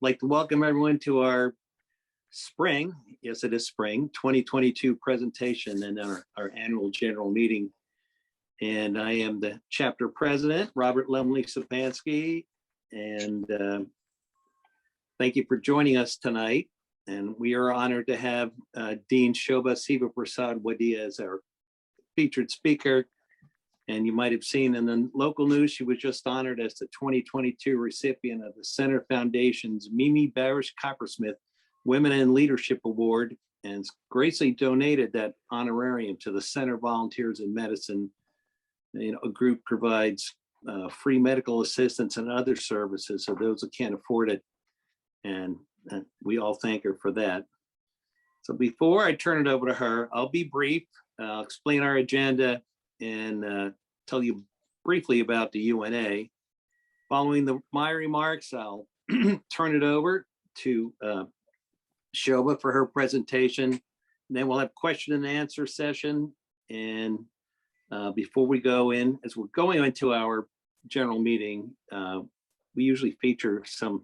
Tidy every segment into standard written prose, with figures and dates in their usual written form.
like to welcome everyone to our spring, yes it is spring, 2022 presentation and our annual general meeting. And I am the chapter president, Robert Lemley Sapansky, and thank you for joining us tonight. And we are honored to have Dean Shoba Sivaprasad Wadhia as our featured speaker. And you might have seen in the local news, she was just honored as the 2022 recipient of the Center Foundation's Mimi Barish Coppersmith Women in Leadership Award, and graciously donated that honorarium to the Center Volunteers in Medicine. You know, a group provides free medical assistance and other services so those who can't afford it. And we all thank her for that. So before I turn it over to her, I'll be brief. I'll explain our agenda and tell you briefly about the UNA. Following my remarks, I'll turn it over to Shoba for her presentation. And then we'll have question and answer session. And before we go in, as we're going into our general meeting, we usually feature some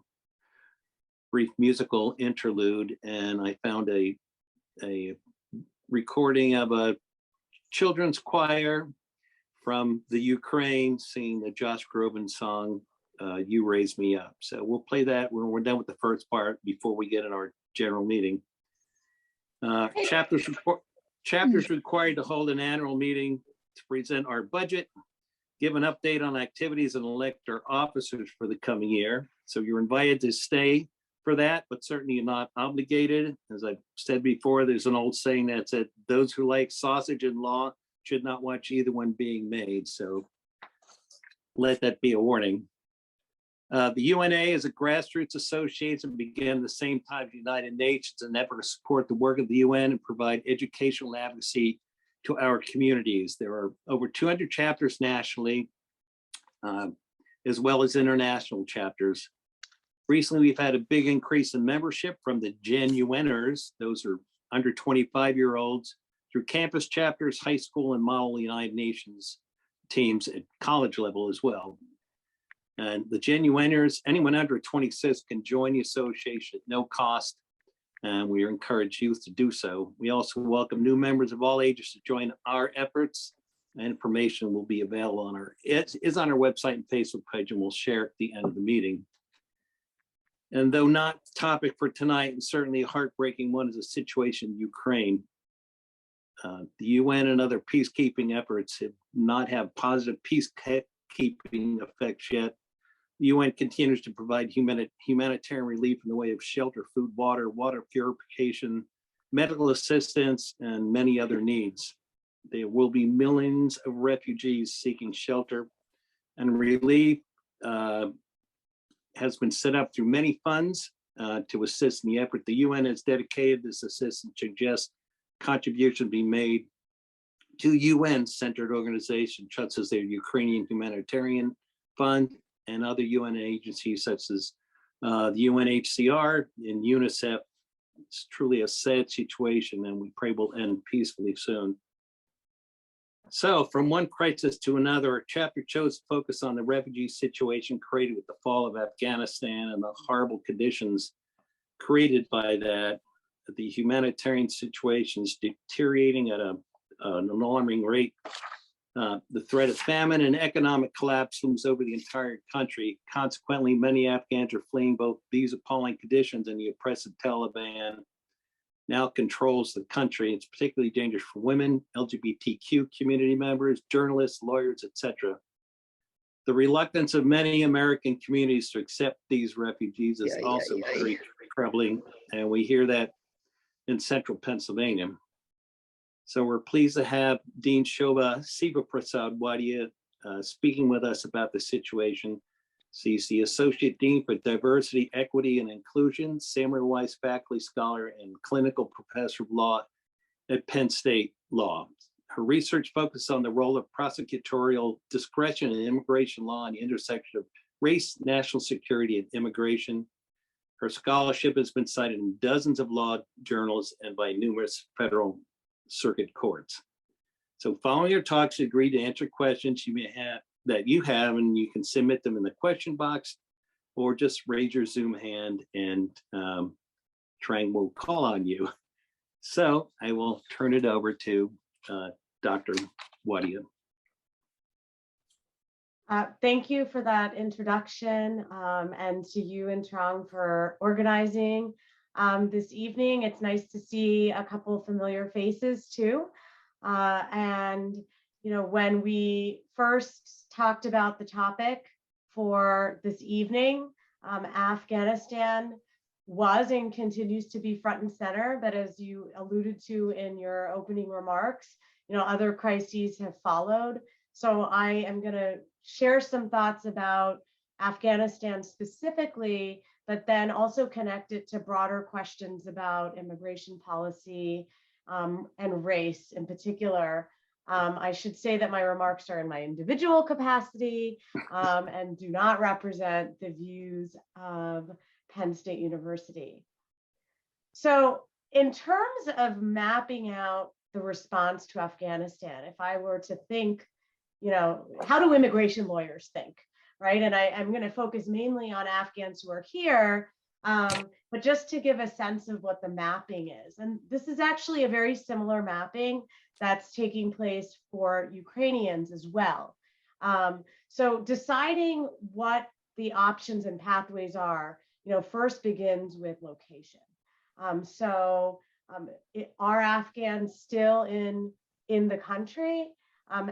brief musical interlude. And I found a recording of a children's choir from the Ukraine singing the Josh Groban song, You Raise Me Up. So we'll play that when we're done with the first part before we get in our general meeting. Chapters required to hold an annual meeting to present our budget, give an update on activities, and elect our officers for the coming year. So you're invited to stay for that, but certainly you're not obligated. As I've said before, there's an old saying that said, those who like sausage and law should not watch either one being made. So let that be a warning. The UNA is a grassroots association, began at the same time as the United Nations, in an effort to support the work of the UN and provide educational advocacy to our communities. There are over 200 chapters nationally, as well as international chapters. Recently, we've had a big increase in membership from the genuiners, those are under 25-year-olds, through campus chapters, high school, and model United Nations teams at college level as well. And the genuiners, anyone under 26 can join the association at no cost, and we encourage youth to do so. We also welcome new members of all ages to join our efforts. And information will be available on it is on our website and Facebook page, and we'll share at the end of the meeting. And though not topic for tonight, and certainly a heartbreaking one, is the situation in Ukraine. The UN and other peacekeeping efforts have not had positive peacekeeping effects yet. The UN continues to provide humanitarian relief in the way of shelter, food, water purification, medical assistance, and many other needs. There will be millions of refugees seeking shelter, and relief has been set up through many funds to assist in the effort. The UN has dedicated this assistance, suggests contribution be made to UN-centered organizations such as the Ukrainian Humanitarian Fund and other UN agencies such as the UNHCR and UNICEF. It's truly a sad situation, and we pray will end peacefully soon. So from one crisis to another, our chapter chose to focus on the refugee situation created with the fall of Afghanistan and the horrible conditions created by that. The humanitarian situation is deteriorating at an alarming rate. The threat of famine and economic collapse looms over the entire country. Consequently, many Afghans are fleeing both these appalling conditions and the oppressive Taliban now controls the country. It's particularly dangerous for women, LGBTQ community members, journalists, lawyers, etc. The reluctance of many American communities to accept these refugees is also very troubling, and we hear that in central Pennsylvania. So we're pleased to have Dean Shoba Sivaprasad Wadhia speaking with us about the situation. She's the Associate Dean for Diversity, Equity, and Inclusion, Samuel Weiss Faculty Scholar, and Clinical Professor of Law at Penn State Law. Her research focuses on the role of prosecutorial discretion in immigration law and the intersection of race, national security, and immigration. Her scholarship has been cited in dozens of law journals and by numerous federal circuit courts. So following your talk, she agreed to answer questions you may have, and you can submit them in the question box or just raise your Zoom hand and Trang will call on you. So I will turn it over to Dr. Wadhia. Thank you for that introduction, and to you and Trang for organizing this evening. It's nice to see a couple of familiar faces too. And you know, when we first talked about the topic for this evening, Afghanistan was and continues to be front and center, but as you alluded to in your opening remarks, you know, other crises have followed. So I am going to share some thoughts about Afghanistan specifically, but then also connect it to broader questions about immigration policy and race in particular. I should say that my remarks are in my individual capacity and do not represent the views of Penn State University. So in terms of mapping out the response to Afghanistan, if I were to think, you know, how do immigration lawyers think, right? And I'm going to focus mainly on Afghans who are here, but just to give a sense of what the mapping is. And this is actually a very similar mapping that's taking place for Ukrainians as well. So deciding what the options and pathways are, you know, first begins with location. Are Afghans still in the country?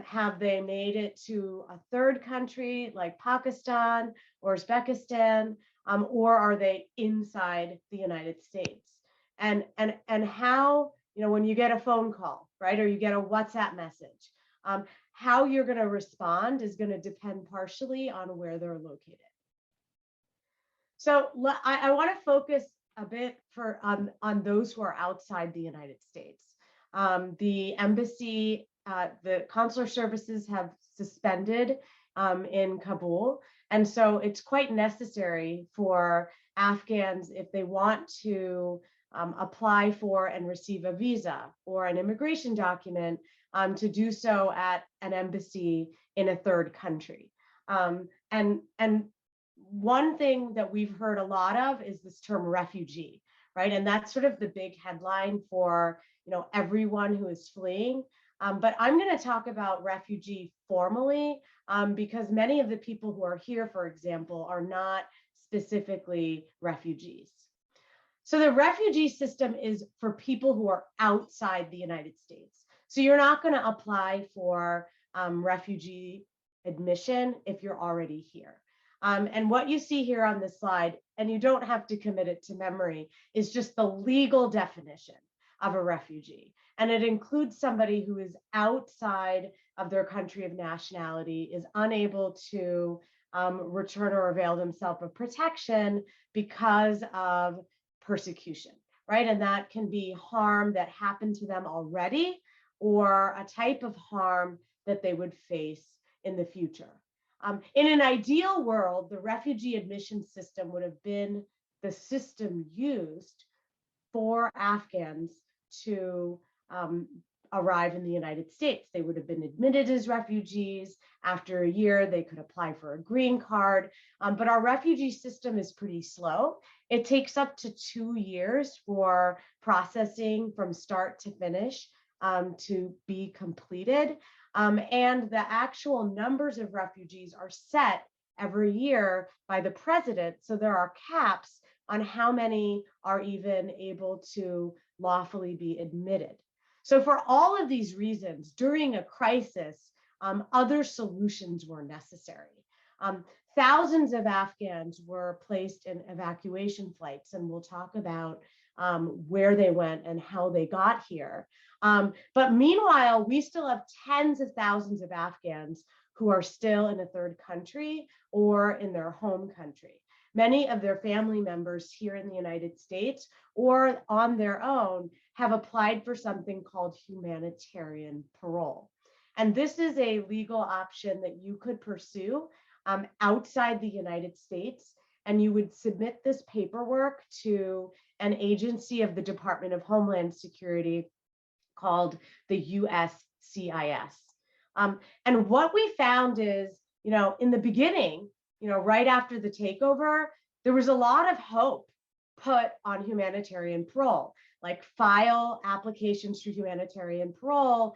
Have they made it to a third country like Pakistan or Uzbekistan, or are they inside the United States? And how, you know, when you get a phone call, right, or you get a WhatsApp message, how you're going to respond is going to depend partially on where they're located. So I want to focus a bit on those who are outside the United States. The embassy, the consular services have suspended in Kabul. And so it's quite necessary for Afghans, if they want to apply for and receive a visa or an immigration document, to do so at an embassy in a third country. And one thing that we've heard a lot of is this term refugee, right? And that's sort of the big headline for, you know, everyone who is fleeing. But I'm going to talk about refugee formally because many of the people who are here, for example, are not specifically refugees. So the refugee system is for people who are outside the United States. So you're not going to apply for refugee admission if you're already here. And what you see here on this slide, and you don't have to commit it to memory, is just the legal definition of a refugee. And it includes somebody who is outside of their country of nationality, is unable to return or avail themselves of protection because of persecution, right? And that can be harm that happened to them already, or a type of harm that they would face in the future. In an ideal world, the refugee admission system would have been the system used for Afghans to arrive in the United States. They would have been admitted as refugees. After a year, they could apply for a green card. But our refugee system is pretty slow. It takes up to 2 years for processing from start to finish to be completed. And the actual numbers of refugees are set every year by the president. So there are caps on how many are even able to lawfully be admitted. So for all of these reasons, during a crisis, other solutions were necessary. Thousands of Afghans were placed in evacuation flights, and we'll talk about where they went and how they got here. But meanwhile, we still have tens of thousands of Afghans who are still in a third country or in their home country. Many of their family members here in the United States or on their own have applied for something called humanitarian parole. And this is a legal option that you could pursue outside the United States. And you would submit this paperwork to an agency of the Department of Homeland Security called the USCIS. And what we found is, you know, in the beginning, right after the takeover, there was a lot of hope put on humanitarian parole, like file applications for humanitarian parole.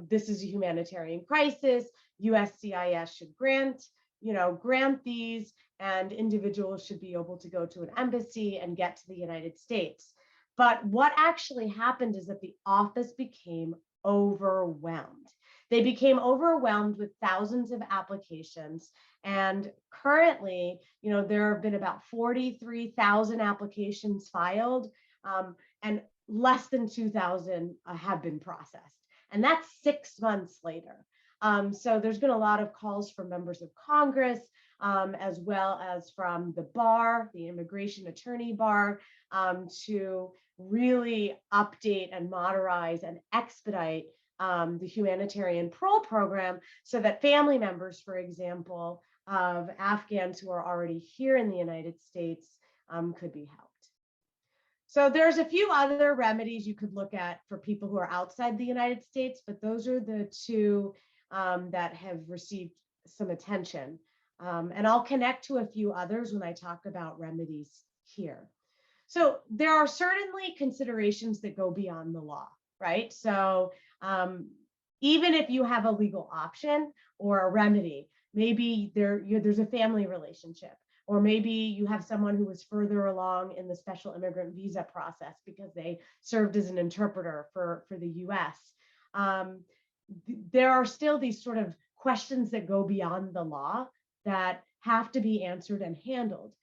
This is a humanitarian crisis. USCIS should grant these, and individuals should be able to go to an embassy and get to the United States. But what actually happened is that the office became overwhelmed. They became overwhelmed with thousands of applications. And currently, there have been about 43,000 applications filed, and less than 2,000 have been processed. And that's 6 months later. So there's been a lot of calls from members of Congress, as well as from the bar, the immigration attorney bar, to really update and modernize and expedite the humanitarian parole program so that family members, for example, of Afghans who are already here in the United States could be helped. So there's a few other remedies you could look at for people who are outside the United States, but those are the two that have received some attention. And I'll connect to a few others when I talk about remedies here. So there are certainly considerations that go beyond the law, right? So even if you have a legal option or a remedy, maybe there's a family relationship, or maybe you have someone who was further along in the special immigrant visa process because they served as an interpreter for the US. There are still these sort of questions that go beyond the law that have to be answered and handled.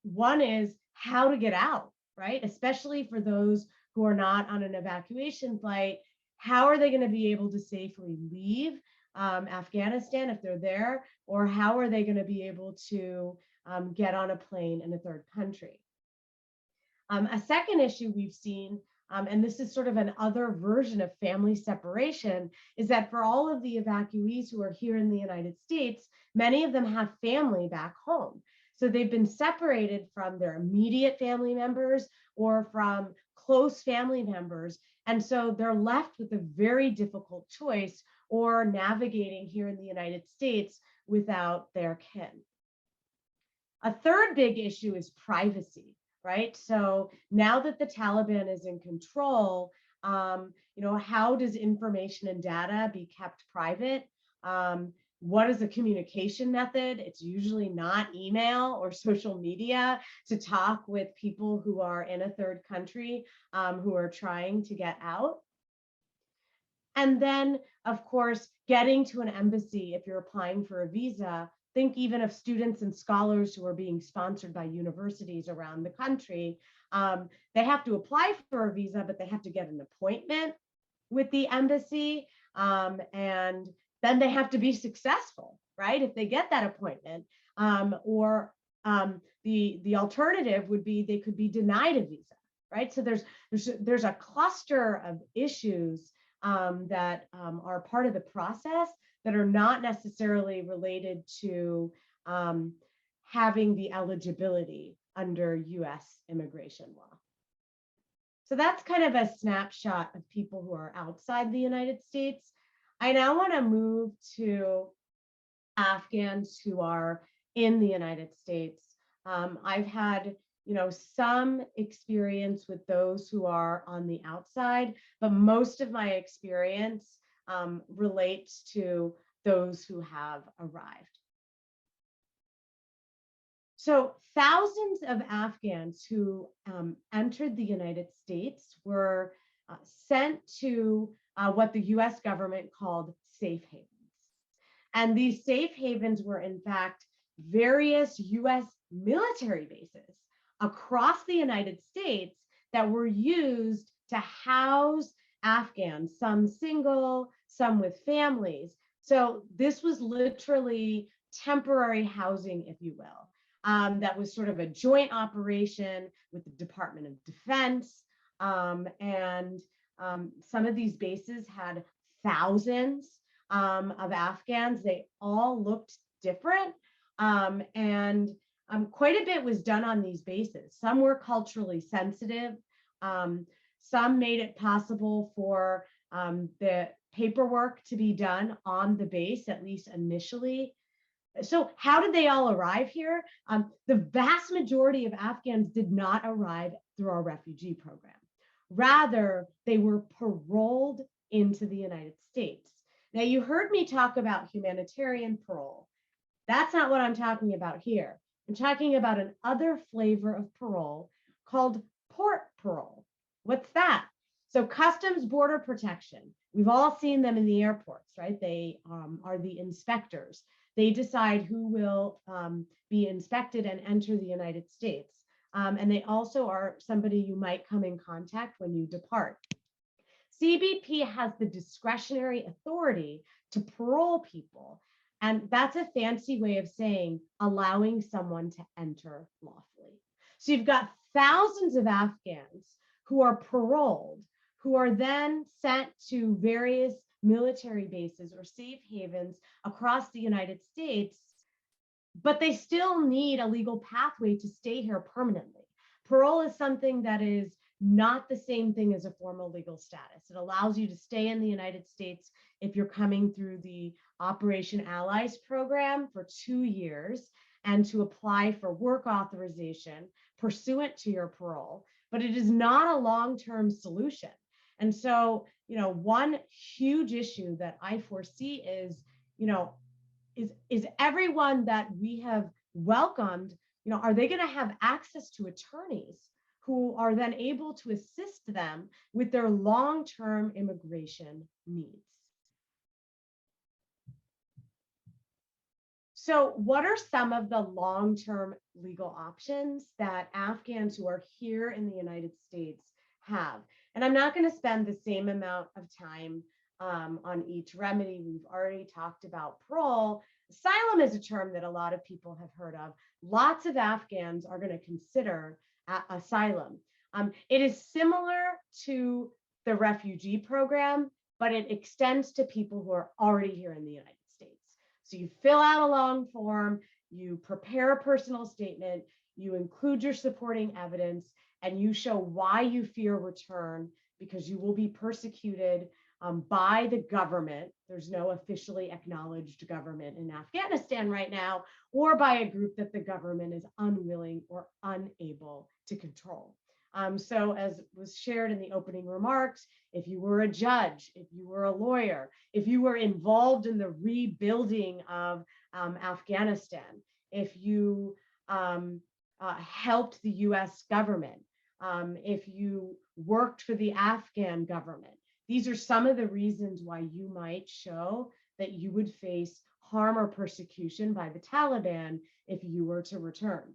One is how to get out, right? Especially for those who are not on an evacuation flight. How are they going to be able to safely leave Afghanistan if they're there? Or how are they going to be able to get on a plane in a third country? A second issue we've seen, and this is sort of an other version of family separation, is that for all of the evacuees who are here in the United States, many of them have family back home. So they've been separated from their immediate family members or from close family members. And so they're left with a very difficult choice, or navigating here in the United States without their kin. A third big issue is privacy, right? So now that the Taliban is in control, how does information and data be kept private? What is the communication method? It's usually not email or social media to talk with people who are in a third country who are trying to get out. And then, of course, getting to an embassy if you're applying for a visa. Think even of students and scholars who are being sponsored by universities around the country. They have to apply for a visa, but they have to get an appointment with the embassy. And then they have to be successful, right? If they get that appointment, or the alternative would be they could be denied a visa, right? So there's a cluster of issues that are part of the process that are not necessarily related to having the eligibility under US immigration law. So that's kind of a snapshot of people who are outside the United States. I now want to move to Afghans who are in the United States. I've had some experience with those who are on the outside, but most of my experience relates to those who have arrived. So thousands of Afghans who entered the United States were sent to what the US government called safe havens. And these safe havens were in fact various US military bases across the United States that were used to house Afghans, some single, some with families. So this was literally temporary housing, if you will. That was sort of a joint operation with the Department of Defense. And some of these bases had thousands of Afghans. They all looked different. And quite a bit was done on these bases. Some were culturally sensitive. Some made it possible for the paperwork to be done on the base, at least initially. So how did they all arrive here? The vast majority of Afghans did not arrive through our refugee program. Rather, they were paroled into the United States. Now, you heard me talk about humanitarian parole. That's not what I'm talking about here. I'm talking about another flavor of parole called port parole. What's that? So Customs Border Protection, we've all seen them in the airports, right? They are the inspectors. They decide who will be inspected and enter the United States. And they also are somebody you might come in contact when you depart. CBP has the discretionary authority to parole people. And that's a fancy way of saying allowing someone to enter lawfully. So you've got thousands of Afghans who are paroled, who are then sent to various military bases or safe havens across the United States, but they still need a legal pathway to stay here permanently. Parole is something that is not the same thing as a formal legal status. It allows you to stay in the United States if you're coming through the Operation Allies program for 2 years and to apply for work authorization pursuant to your parole, but it is not a long-term solution. And so, one huge issue that I foresee is, is everyone that we have welcomed, are they going to have access to attorneys who are then able to assist them with their long-term immigration needs? So what are some of the long-term legal options that Afghans who are here in the United States have? And I'm not going to spend the same amount of time on each remedy. We've already talked about parole. Asylum is a term that a lot of people have heard of. Lots of Afghans are going to consider asylum. It is similar to the refugee program, but it extends to people who are already here in the United States. So you fill out a long form, you prepare a personal statement, you include your supporting evidence, and you show why you fear return because you will be persecuted by the government. There's no officially acknowledged government in Afghanistan right now, or by a group that the government is unwilling or unable to control. So as was shared in the opening remarks, if you were a judge, if you were a lawyer, if you were involved in the rebuilding of Afghanistan, if you helped the US government, if you worked for the Afghan government, these are some of the reasons why you might show that you would face harm or persecution by the Taliban if you were to return.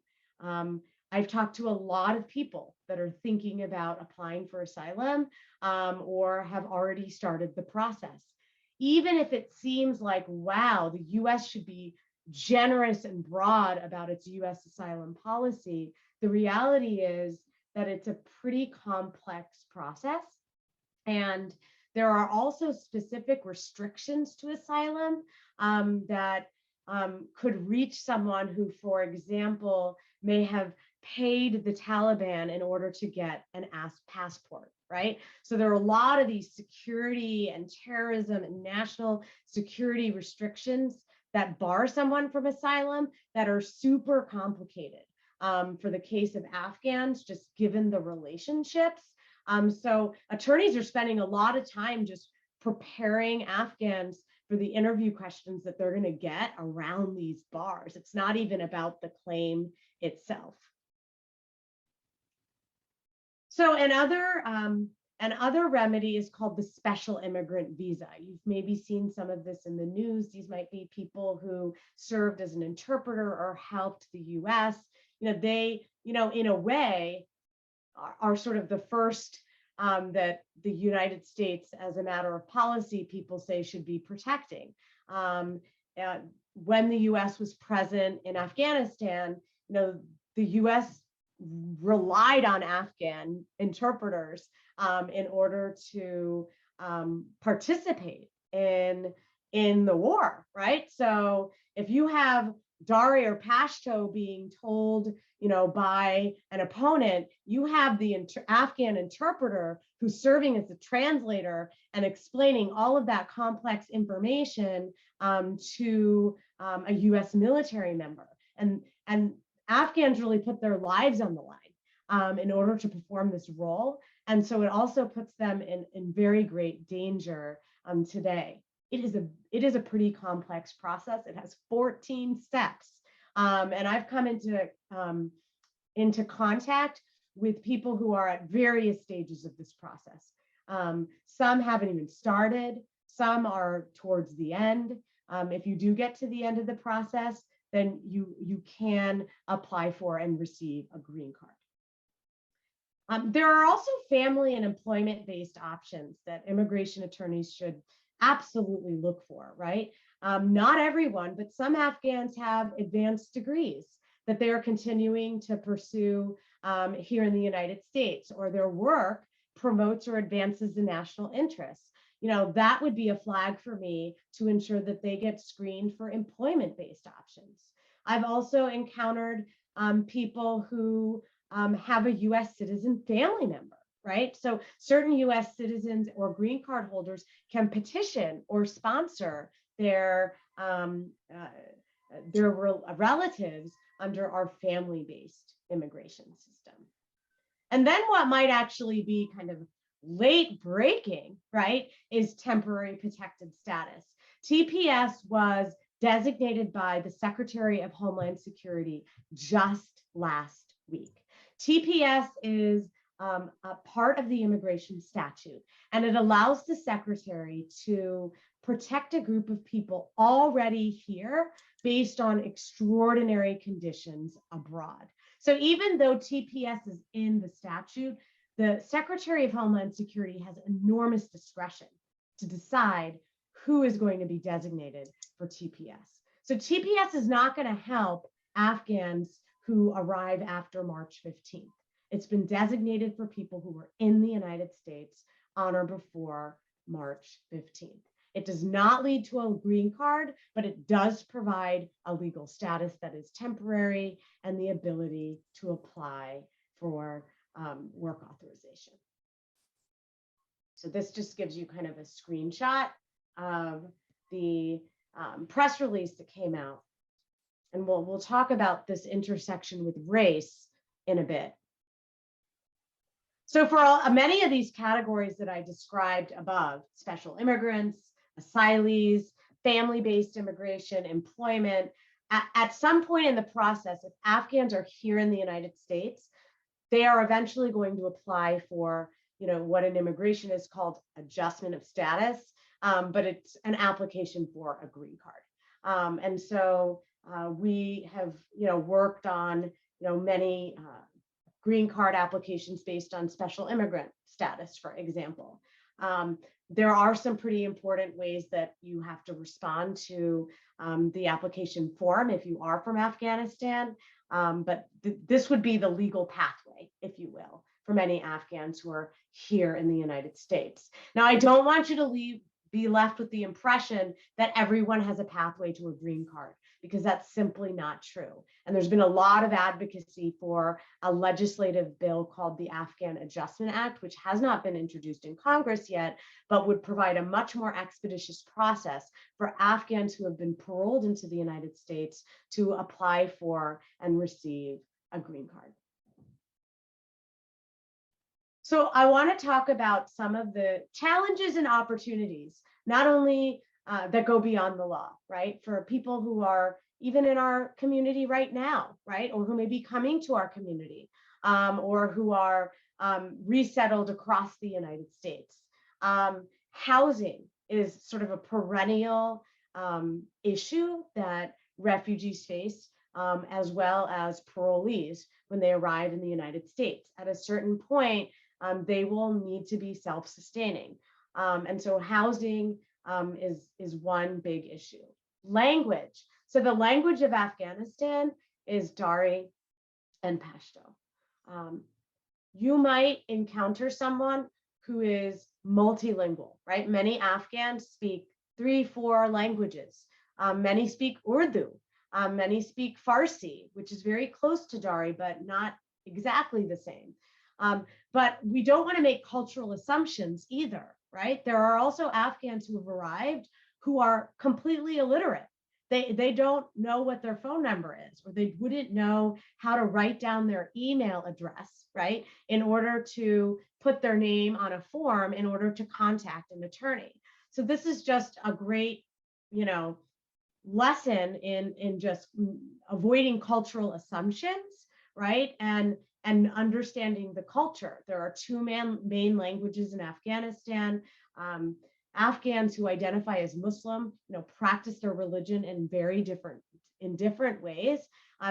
I've talked to a lot of people that are thinking about applying for asylum or have already started the process. Even if it seems like, wow, the US should be generous and broad about its US asylum policy, the reality is that it's a pretty complex process. And there are also specific restrictions to asylum that could reach someone who, for example, may have paid the Taliban in order to get an passport, right? So there are a lot of these security and terrorism and national security restrictions that bar someone from asylum that are super complicated for the case of Afghans, just given the relationships. So attorneys are spending a lot of time just preparing Afghans for the interview questions that they're going to get around these bars. It's not even about the claim itself. So another remedy is called the special immigrant visa. You've maybe seen some of this in the news. These might be people who served as an interpreter or helped the US. They, in a way, are sort of the first that the United States, as a matter of policy, people say should be protecting. When the US was present in Afghanistan, the US relied on Afghan interpreters in order to participate in the war, right? So if you have Dari or Pashto being told, by an opponent, you have the Afghan interpreter who's serving as a translator and explaining all of that complex information to a US military member. And Afghans really put their lives on the line in order to perform this role. And so it also puts them in very great danger today. It is a pretty complex process. It has 14 steps. And I've come into contact with people who are at various stages of this process. Some haven't even started, some are towards the end. If you do get to the end of the process, then you can apply for and receive a green card. There are also family and employment-based options that immigration attorneys should absolutely look for, right? Not everyone, but some Afghans have advanced degrees that they are continuing to pursue here in the United States, or their work promotes or advances the national interests. That would be a flag for me to ensure that they get screened for employment-based options. I've also encountered people who have a US citizen family member, right? So certain US citizens or green card holders can petition or sponsor their relatives under our family-based immigration system. And then what might actually be kind of late breaking, right, is temporary protected status. TPS was designated by the Secretary of Homeland Security just last week. TPS is a part of the immigration statute, and it allows the Secretary to protect a group of people already here based on extraordinary conditions abroad. So even though TPS is in the statute, the Secretary of Homeland Security has enormous discretion to decide who is going to be designated for TPS. So TPS is not going to help Afghans who arrive after March 15th. It's been designated for people who were in the United States on or before March 15th. It does not lead to a green card, but it does provide a legal status that is temporary and the ability to apply for work authorization. So this just gives you kind of a screenshot of the press release that came out. And we'll talk about this intersection with race in a bit. So for many of these categories that I described above, special immigrants, asylees, family-based immigration, employment, at some point in the process, if Afghans are here in the United States, they are eventually going to apply for, what in immigration is called adjustment of status, but it's an application for a green card. And so we have, worked on, many green card applications based on special immigrant status, for example. There are some pretty important ways that you have to respond to the application form if you are from Afghanistan, but this would be the legal pathway, if you will, for many Afghans who are here in the United States. Now, I don't want you to be left with the impression that everyone has a pathway to a green card, because that's simply not true. And there's been a lot of advocacy for a legislative bill called the Afghan Adjustment Act, which has not been introduced in Congress yet, but would provide a much more expeditious process for Afghans who have been paroled into the United States to apply for and receive a green card. So I want to talk about some of the challenges and opportunities, not only that go beyond the law, right? For people who are even in our community right now, right? Or who may be coming to our community, or who are resettled across the United States. Housing is sort of a perennial issue that refugees face, as well as parolees when they arrive in the United States. At a certain point, they will need to be self-sustaining. And so housing is one big issue. Language. So the language of Afghanistan is Dari and Pashto. You might encounter someone who is multilingual, right? Many Afghans speak 3-4 languages. Many speak Urdu. Many speak Farsi, which is very close to Dari, but not exactly the same. But we don't want to make cultural assumptions either, right? There are also Afghans who have arrived who are completely illiterate. They don't know what their phone number is, or they wouldn't know how to write down their email address, right, in order to put their name on a form in order to contact an attorney. So this is just a great, lesson in just avoiding cultural assumptions, right? And understanding the culture. There are two main languages in Afghanistan. Afghans who identify as Muslim, practice their religion in different ways.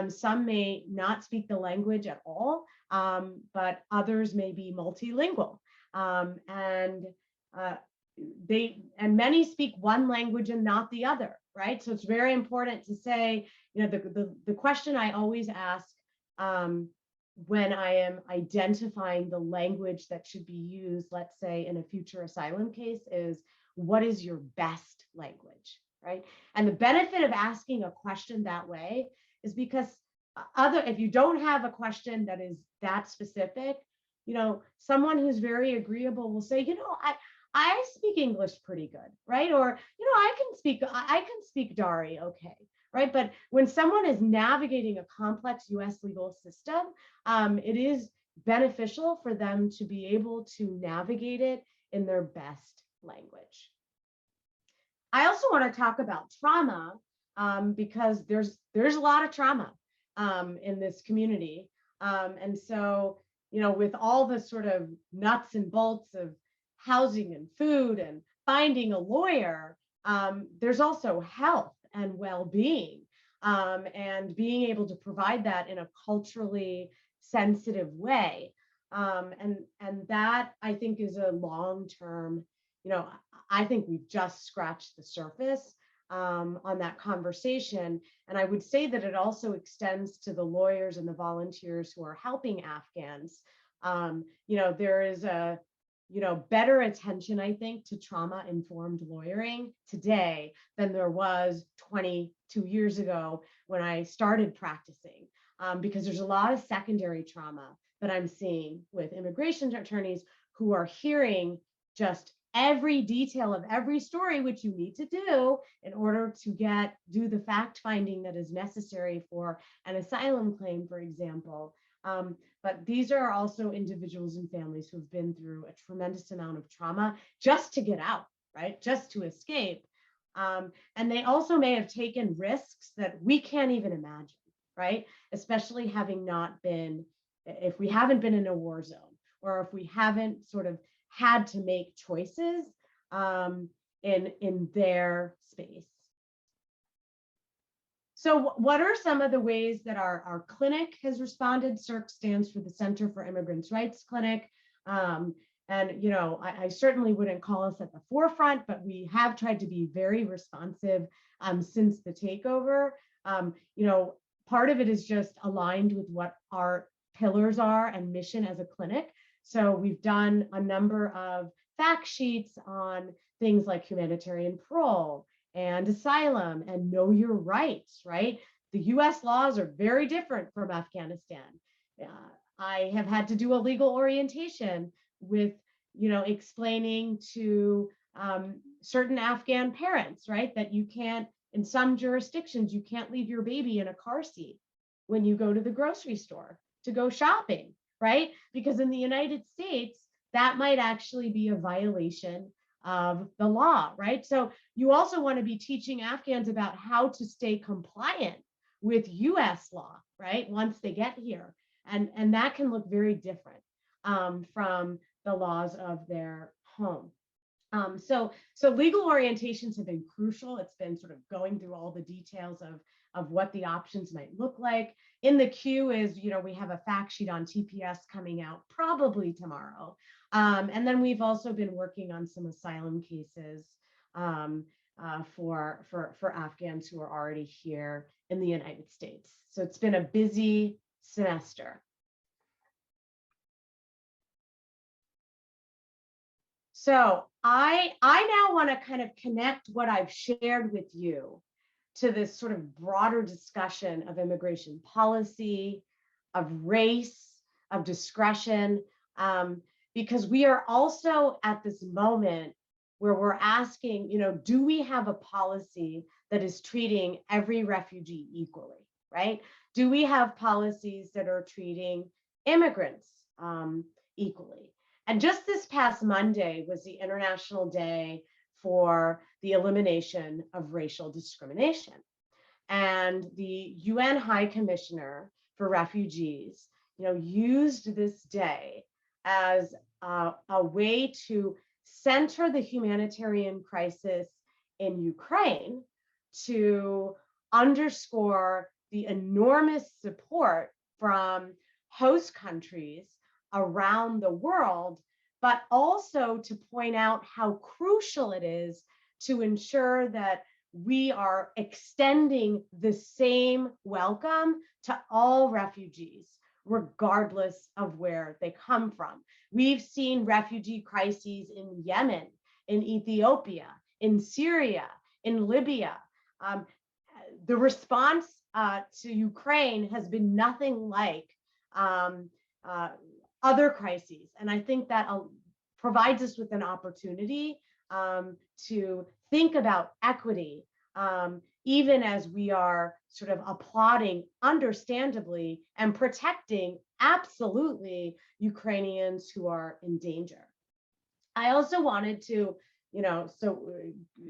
Some may not speak the language at all, but others may be multilingual. And many speak one language and not the other, right? So it's very important to say, the question I always ask when I am identifying the language that should be used, let's say in a future asylum case, is what is your best language, right? And the benefit of asking a question that way is because if you don't have a question that is that specific, someone who's very agreeable will say, I speak English pretty good, right? Or, I can speak Dari, okay, right? But when someone is navigating a complex US legal system, it is beneficial for them to be able to navigate it in their best language. I also want to talk about trauma because there's a lot of trauma in this community. And so, with all the sort of nuts and bolts of housing and food and finding a lawyer, there's also health and well-being, and being able to provide that in a culturally sensitive way. And that, I think, is a long-term, I think we've just scratched the surface on that conversation. And I would say that it also extends to the lawyers and the volunteers who are helping Afghans. There is a better attention, I think, to trauma-informed lawyering today than there was 22 years ago when I started practicing, because there's a lot of secondary trauma that I'm seeing with immigration attorneys who are hearing just every detail of every story, which you need to do in order to do the fact finding that is necessary for an asylum claim, for example. But these are also individuals and families who have been through a tremendous amount of trauma just to get out, right? Just to escape. And they also may have taken risks that we can't even imagine, right? Especially if we haven't been in a war zone, or if we haven't sort of had to make choices in their space. So what are some of the ways that our clinic has responded? CIRC stands for the Center for Immigrants' Rights Clinic. And, I certainly wouldn't call us at the forefront, but we have tried to be very responsive since the takeover. Part of it is just aligned with what our pillars are and mission as a clinic. So we've done a number of fact sheets on things like humanitarian parole and asylum and know your rights, right? The US laws are very different from Afghanistan. I have had to do a legal orientation with, explaining to certain Afghan parents, right, that you can't, in some jurisdictions, you can't leave your baby in a car seat when you go to the grocery store to go shopping, right? Because in the United States, that might actually be a violation of the law, right? So you also want to be teaching Afghans about how to stay compliant with US law, right? Once they get here. And that can look very different from the laws of their home. So legal orientations have been crucial. It's been sort of going through all the details of what the options might look like. In the queue is, we have a fact sheet on TPS coming out probably tomorrow. And then we've also been working on some asylum cases for Afghans who are already here in the United States. So it's been a busy semester. So I now want to kind of connect what I've shared with you to this sort of broader discussion of immigration policy, of race, of discretion, because we are also at this moment where we're asking, do we have a policy that is treating every refugee equally, right? Do we have policies that are treating immigrants equally? And just this past Monday was the International Day for the Elimination of Racial Discrimination. And the UN High Commissioner for Refugees, used this day as a way to center the humanitarian crisis in Ukraine, to underscore the enormous support from host countries around the world, but also to point out how crucial it is to ensure that we are extending the same welcome to all refugees, regardless of where they come from. We've seen refugee crises in Yemen, in Ethiopia, in Syria, in Libya. The response to Ukraine has been nothing like other crises. And I think that provides us with an opportunity to think about equity, even as we are sort of applauding, understandably, and protecting absolutely Ukrainians who are in danger. I also wanted to,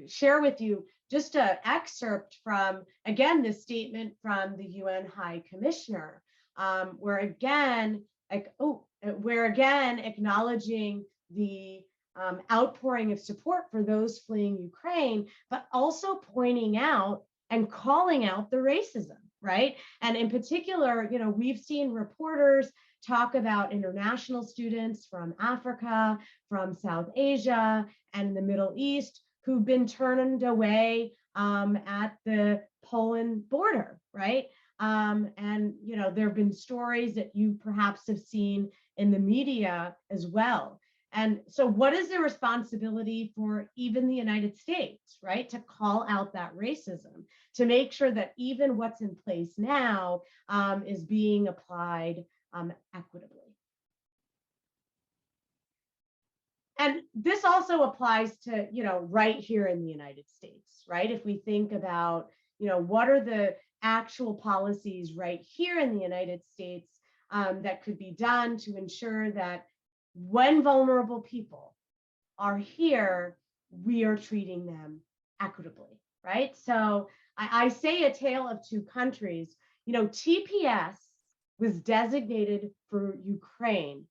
share with you just an excerpt from, again, this statement from the UN High Commissioner, where again acknowledging the outpouring of support for those fleeing Ukraine, but also pointing out and calling out the racism, right? And in particular, we've seen reporters talk about international students from Africa, from South Asia, and the Middle East who've been turned away at the Poland border, right? And there have been stories that you perhaps have seen in the media as well. And so what is the responsibility for even the United States, right? To call out that racism, to make sure that even what's in place now is being applied equitably. And this also applies to, right here in the United States, right? If we think about, what are the actual policies right here in the United States that could be done to ensure that when vulnerable people are here, we are treating them equitably, right? So I say a tale of two countries. TPS was designated for Ukraine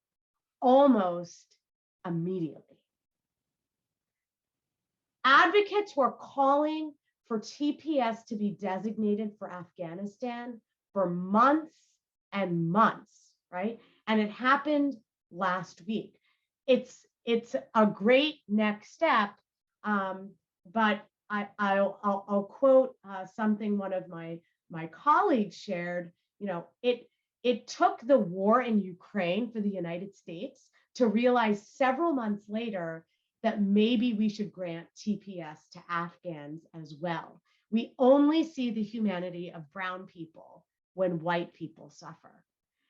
almost immediately. Advocates were calling for TPS to be designated for Afghanistan for months and months, right? And it happened last week. It's a great next step, but I'll quote something one of my colleagues shared. It took the war in Ukraine for the United States to realize several months later that maybe we should grant TPS to Afghans as well. We only see the humanity of brown people when white people suffer.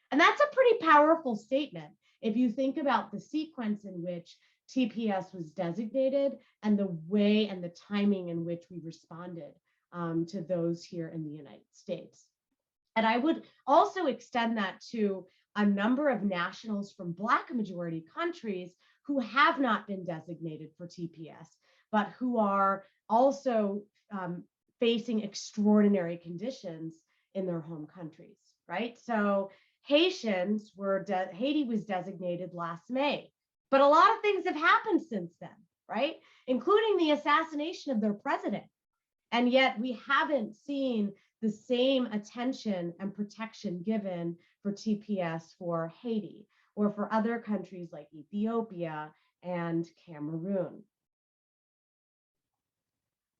And that's a pretty powerful statement if you think about the sequence in which TPS was designated and the way and the timing in which we responded to those here in the United States. And I would also extend that to a number of nationals from Black majority countries who have not been designated for TPS, but who are also facing extraordinary conditions in their home countries, right? So Haiti was designated last May, but a lot of things have happened since then, right? Including the assassination of their president. And yet we haven't seen the same attention and protection given for TPS for Haiti or for other countries like Ethiopia and Cameroon.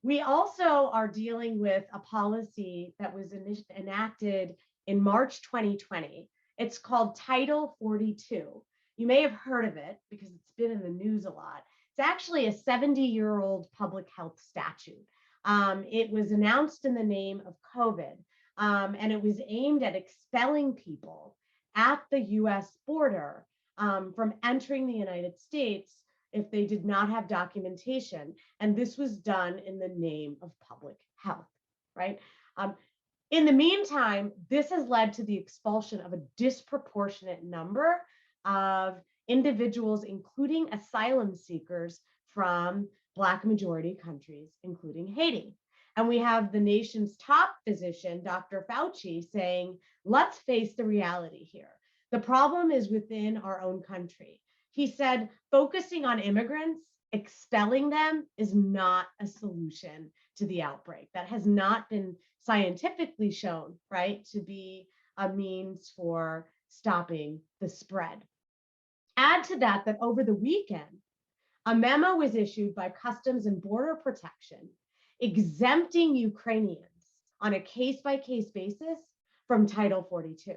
We also are dealing with a policy that was enacted in March 2020. It's called Title 42. You may have heard of it because it's been in the news a lot. It's actually a 70-year-old public health statute. It was announced in the name of COVID, and it was aimed at expelling people at the US border from entering the United States if they did not have documentation. And this was done in the name of public health, right? In the meantime, this has led to the expulsion of a disproportionate number of individuals, including asylum seekers from Black majority countries, including Haiti. And we have the nation's top physician, Dr. Fauci, saying, let's face the reality here. The problem is within our own country. He said, focusing on immigrants, expelling them is not a solution to the outbreak. That has not been scientifically shown, right, to be a means for stopping the spread. Add to that that over the weekend, a memo was issued by Customs and Border Protection exempting Ukrainians on a case-by-case basis from Title 42.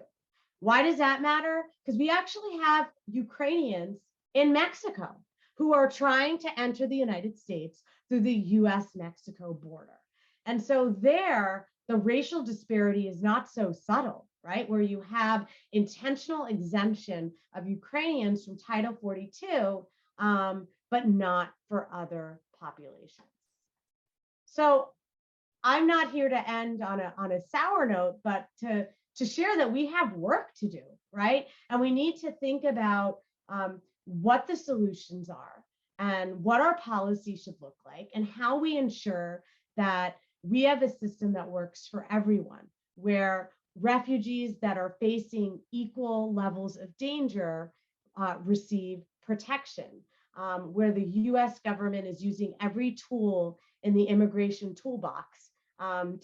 Why does that matter? Because we actually have Ukrainians in Mexico who are trying to enter the United States through the US-Mexico border. And so there, the racial disparity is not so subtle, right? Where you have intentional exemption of Ukrainians from Title 42, but not for other populations. So I'm not here to end on a sour note, but to share that we have work to do, right? And we need to think about what the solutions are and what our policy should look like and how we ensure that we have a system that works for everyone, where refugees that are facing equal levels of danger receive protection, where the US government is using every tool in the immigration toolbox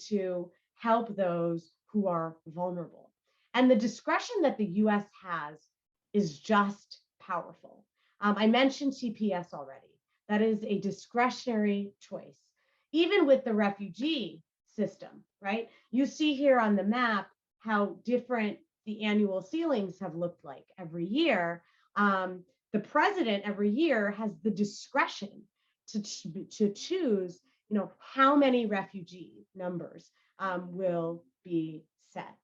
to help those who are vulnerable. And the discretion that the US has is just powerful. I mentioned TPS already. That is a discretionary choice. Even with the refugee system, right? You see here on the map how different the annual ceilings have looked like every year. The president every year has the discretion to choose, how many refugee numbers will be set.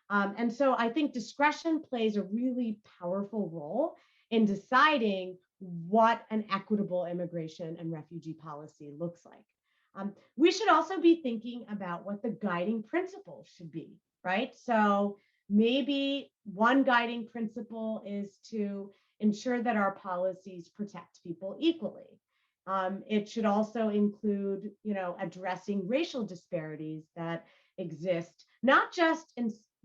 And so I think discretion plays a really powerful role in deciding what an equitable immigration and refugee policy looks like. We should also be thinking about what the guiding principles should be, right? So maybe one guiding principle is to ensure that our policies protect people equally. It should also include, addressing racial disparities that exist, not just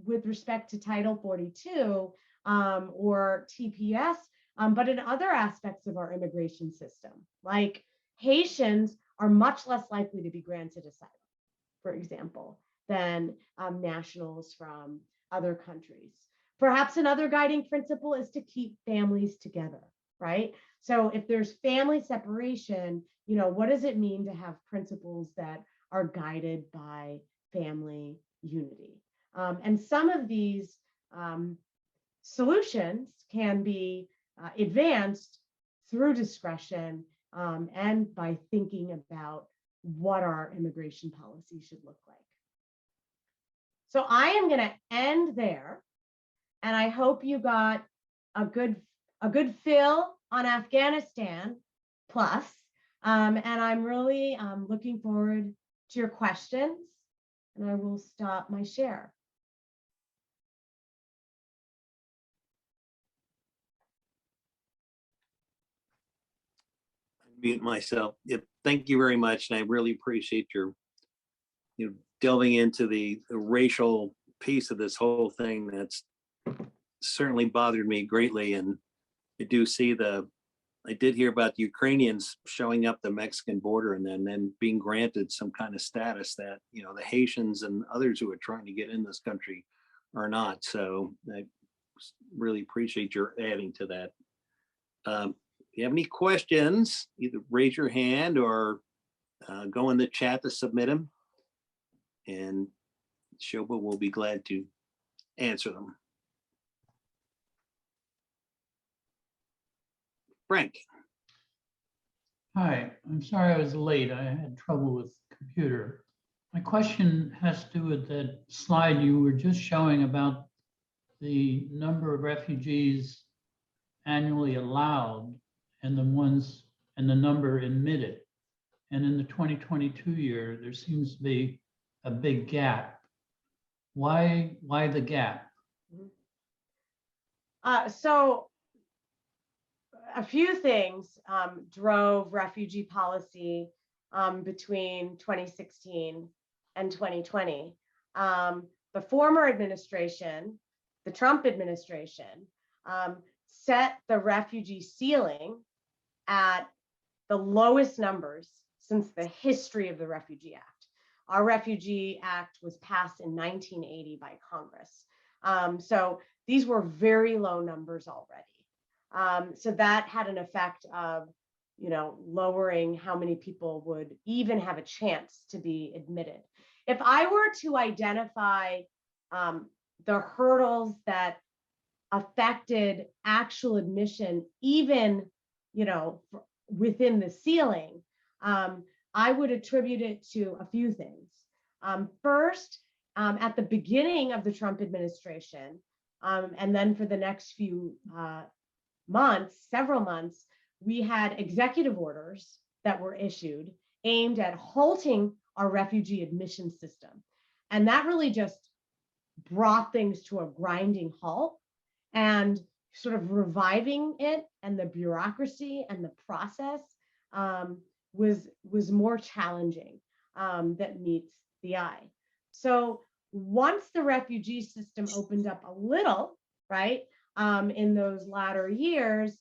with respect to Title 42 or TPS, but in other aspects of our immigration system. Like Haitians are much less likely to be granted asylum, for example, than nationals from other countries. Perhaps another guiding principle is to keep families together, right? So if there's family separation, what does it mean to have principles that are guided by family unity? And some of these solutions can be advanced through discretion and by thinking about what our immigration policy should look like. So I am going to end there, and I hope you got a good feel on Afghanistan plus, and I'm really looking forward to your questions, and I will stop my share. Mute myself. Yep. Thank you very much. And I really appreciate your delving into the racial piece of this whole thing. That's certainly bothered me greatly. And I did hear about the Ukrainians showing up the Mexican border and then being granted some kind of status that, the Haitians and others who are trying to get in this country are not. So I really appreciate your adding to that. If you have any questions, either raise your hand or go in the chat to submit them, and Shoba will be glad to answer them. Frank. Hi, I'm sorry I was late. I had trouble with the computer. My question has to do with that slide you were just showing about the number of refugees annually allowed and the ones and the number admitted. And in the 2022 year, there seems to be a big gap. Why the gap? So a few things drove refugee policy between 2016 and 2020. The former administration, the Trump administration, set the refugee ceiling at the lowest numbers since the history of the Refugee Act. Our Refugee Act was passed in 1980 by Congress. So these were very low numbers already. So that had an effect of, lowering how many people would even have a chance to be admitted. If I were to identify the hurdles that affected actual admission, even, within the ceiling, I would attribute it to a few things. First, at the beginning of the Trump administration, and then for the next few several months, we had executive orders that were issued aimed at halting our refugee admission system. And that really just brought things to a grinding halt, and sort of reviving it, and the bureaucracy and the process was more challenging that meets the eye. So once the refugee system opened up a little, right, in those latter years,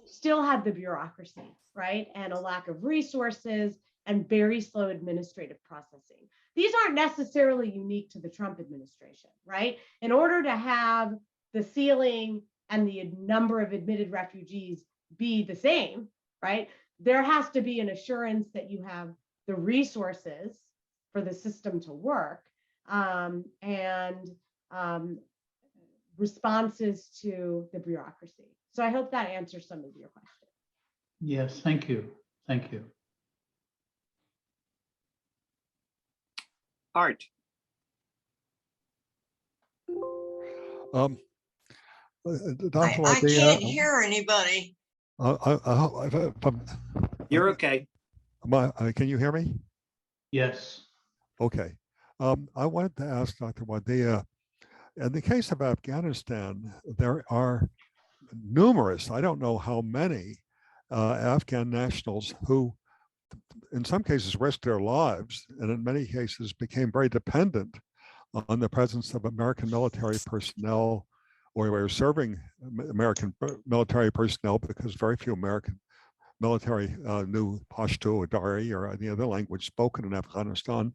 still had the bureaucracy, right, and a lack of resources and very slow administrative processing. These aren't necessarily unique to the Trump administration, right? In order to have the ceiling and the number of admitted refugees be the same, right, there has to be an assurance that you have the resources for the system to work, and responses to the bureaucracy. So I hope that answers some of your questions. Yes, thank you. Thank you. Art. Dr. I Wadhia, can't hear anybody. You're okay. Can you hear me? Yes. Okay. I wanted to ask Dr. Wadhia, in the case of Afghanistan, there are numerous, I don't know how many, Afghan nationals who, in some cases, risked their lives, and in many cases became very dependent on the presence of American military personnel, or were serving American military personnel, because very few American military knew Pashto or Dari or any other language spoken in Afghanistan.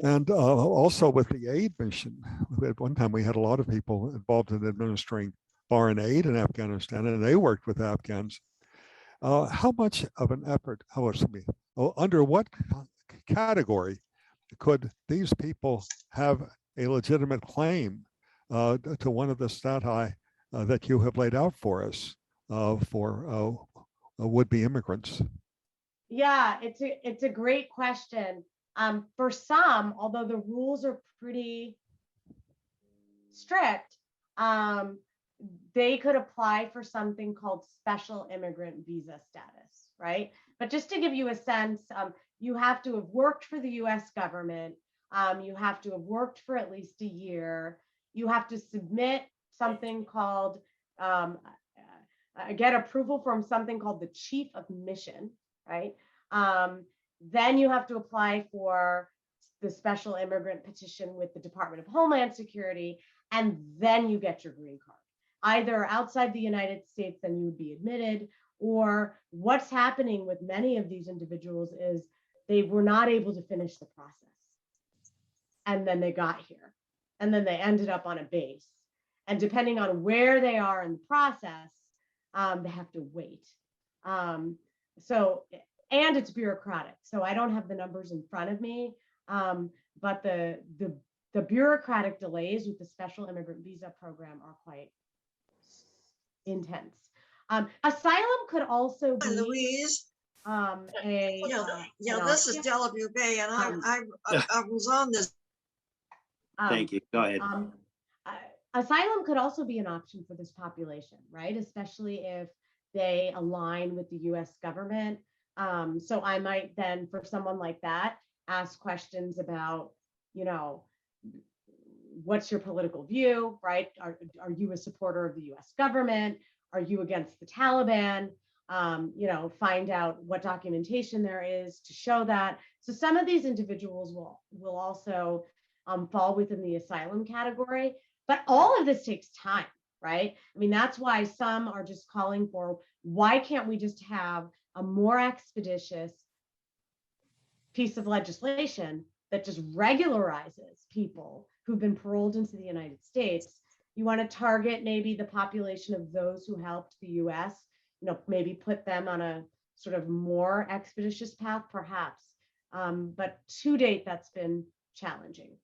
And also with the aid mission, at one time we had a lot of people involved in administering foreign aid in Afghanistan, and they worked with Afghans. How much of an effort, under what category could these people have a legitimate claim to one of the stati that you have laid out for us for would-be immigrants? Yeah, it's a great question. For some, although the rules are pretty strict, they could apply for something called special immigrant visa status, right? But just to give you a sense, you have to have worked for the US government. You have to have worked for at least a year. You have to submit something called, get approval from something called the Chief of Mission, right? Then you have to apply for the special immigrant petition with the Department of Homeland Security, and then you get your green card. Either outside the United States, then you would be admitted, or what's happening with many of these individuals is they were not able to finish the process. And then they got here, and then they ended up on a base. And depending on where they are in the process, they have to wait. And it's bureaucratic. So I don't have the numbers in front of me, but the bureaucratic delays with the special immigrant visa program are quite intense. Asylum could also be Louise, this is Delaware Bay, and I was on this. Thank you. Go ahead. Asylum could also be an option for this population, right? Especially if they align with the US government. So I might then, for someone like that, ask questions about, you know, what's your political view, right? Are you a supporter of the US government? Are you against the Taliban? You know, find out what documentation there is to show that. So some of these individuals will also fall within the asylum category, but all of this takes time, right? I mean, that's why some are just calling for, why can't we just have a more expeditious piece of legislation that just regularizes people who've been paroled into the United States? You want to target maybe the population of those who helped the US, you know, maybe put them on a sort of more expeditious path, perhaps. But to date, that's been challenging.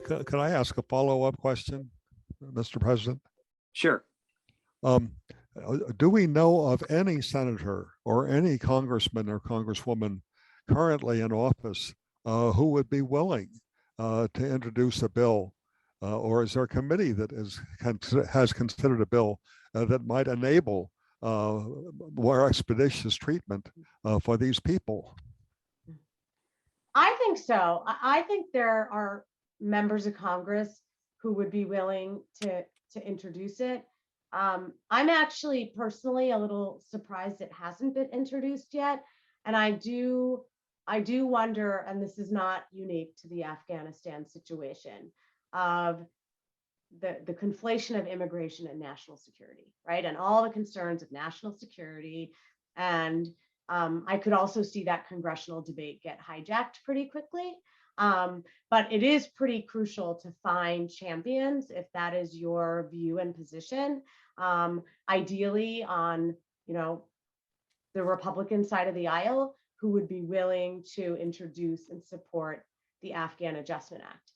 Can I ask a follow-up question, Mr. President? Sure. Do we know of any senator or any congressman or congresswoman currently in office who would be willing to introduce a bill, or is there a committee that has considered a bill that might enable more expeditious treatment for these people? I think so. I think there are members of Congress who would be willing to introduce it. I'm actually personally a little surprised it hasn't been introduced yet. And I do wonder, and this is not unique to the Afghanistan situation, of the conflation of immigration and national security, right? And all the concerns of national security. And I could also see that congressional debate get hijacked pretty quickly. But it is pretty crucial to find champions if that is your view and position. Ideally on, you know, the Republican side of the aisle, who would be willing to introduce and support the Afghan Adjustment Act.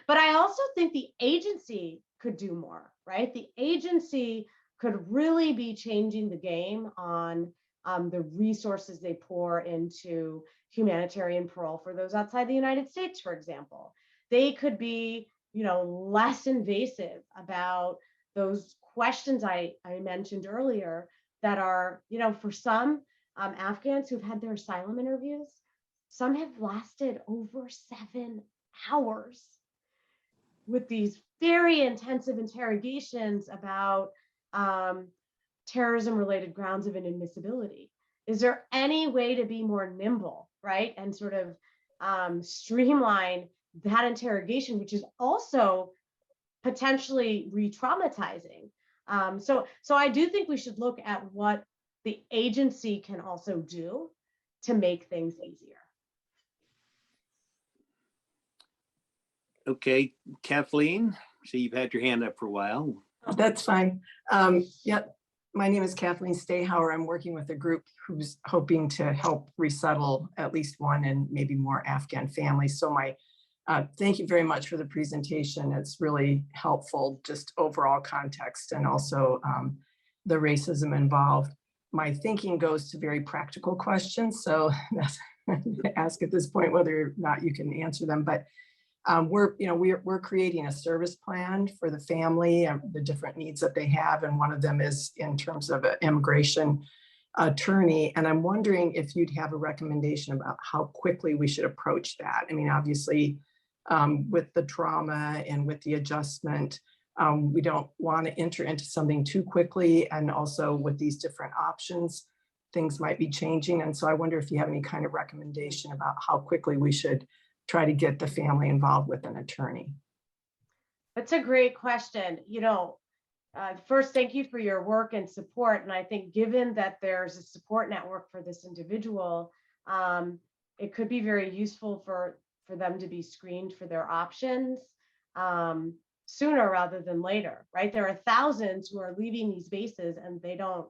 But I also think the agency could do more, right? The agency could really be changing the game on the resources they pour into humanitarian parole for those outside the United States, for example. They could be, you know, less invasive about those questions I mentioned earlier that are, you know, for some Afghans who've had their asylum interviews, some have lasted over 7 hours with these very intensive interrogations about terrorism-related grounds of inadmissibility. Is there any way to be more nimble, right? And sort of streamline that interrogation, which is also potentially re-traumatizing. So I do think we should look at what the agency can also do to make things easier. Okay, Kathleen, so you've had your hand up for a while. That's fine. Yep. My name is Kathleen Stayhauer. I'm working with a group who's hoping to help resettle at least one and maybe more Afghan families. So thank you very much for the presentation. It's really helpful, just overall context and also the racism involved. My thinking goes to very practical questions. So that's ask at this point whether or not you can answer them. But we're creating a service plan for the family and the different needs that they have. And one of them is in terms of an immigration attorney. And I'm wondering if you'd have a recommendation about how quickly we should approach that. I mean, obviously, with the trauma and with the adjustment, we don't want to enter into something too quickly. And also with these different options, things might be changing. And so I wonder if you have any kind of recommendation about how quickly we should try to get the family involved with an attorney. That's a great question. You know, first, thank you for your work and support. And I think given that there's a support network for this individual, it could be very useful for them to be screened for their options sooner rather than later, right? There are thousands who are leaving these bases and they don't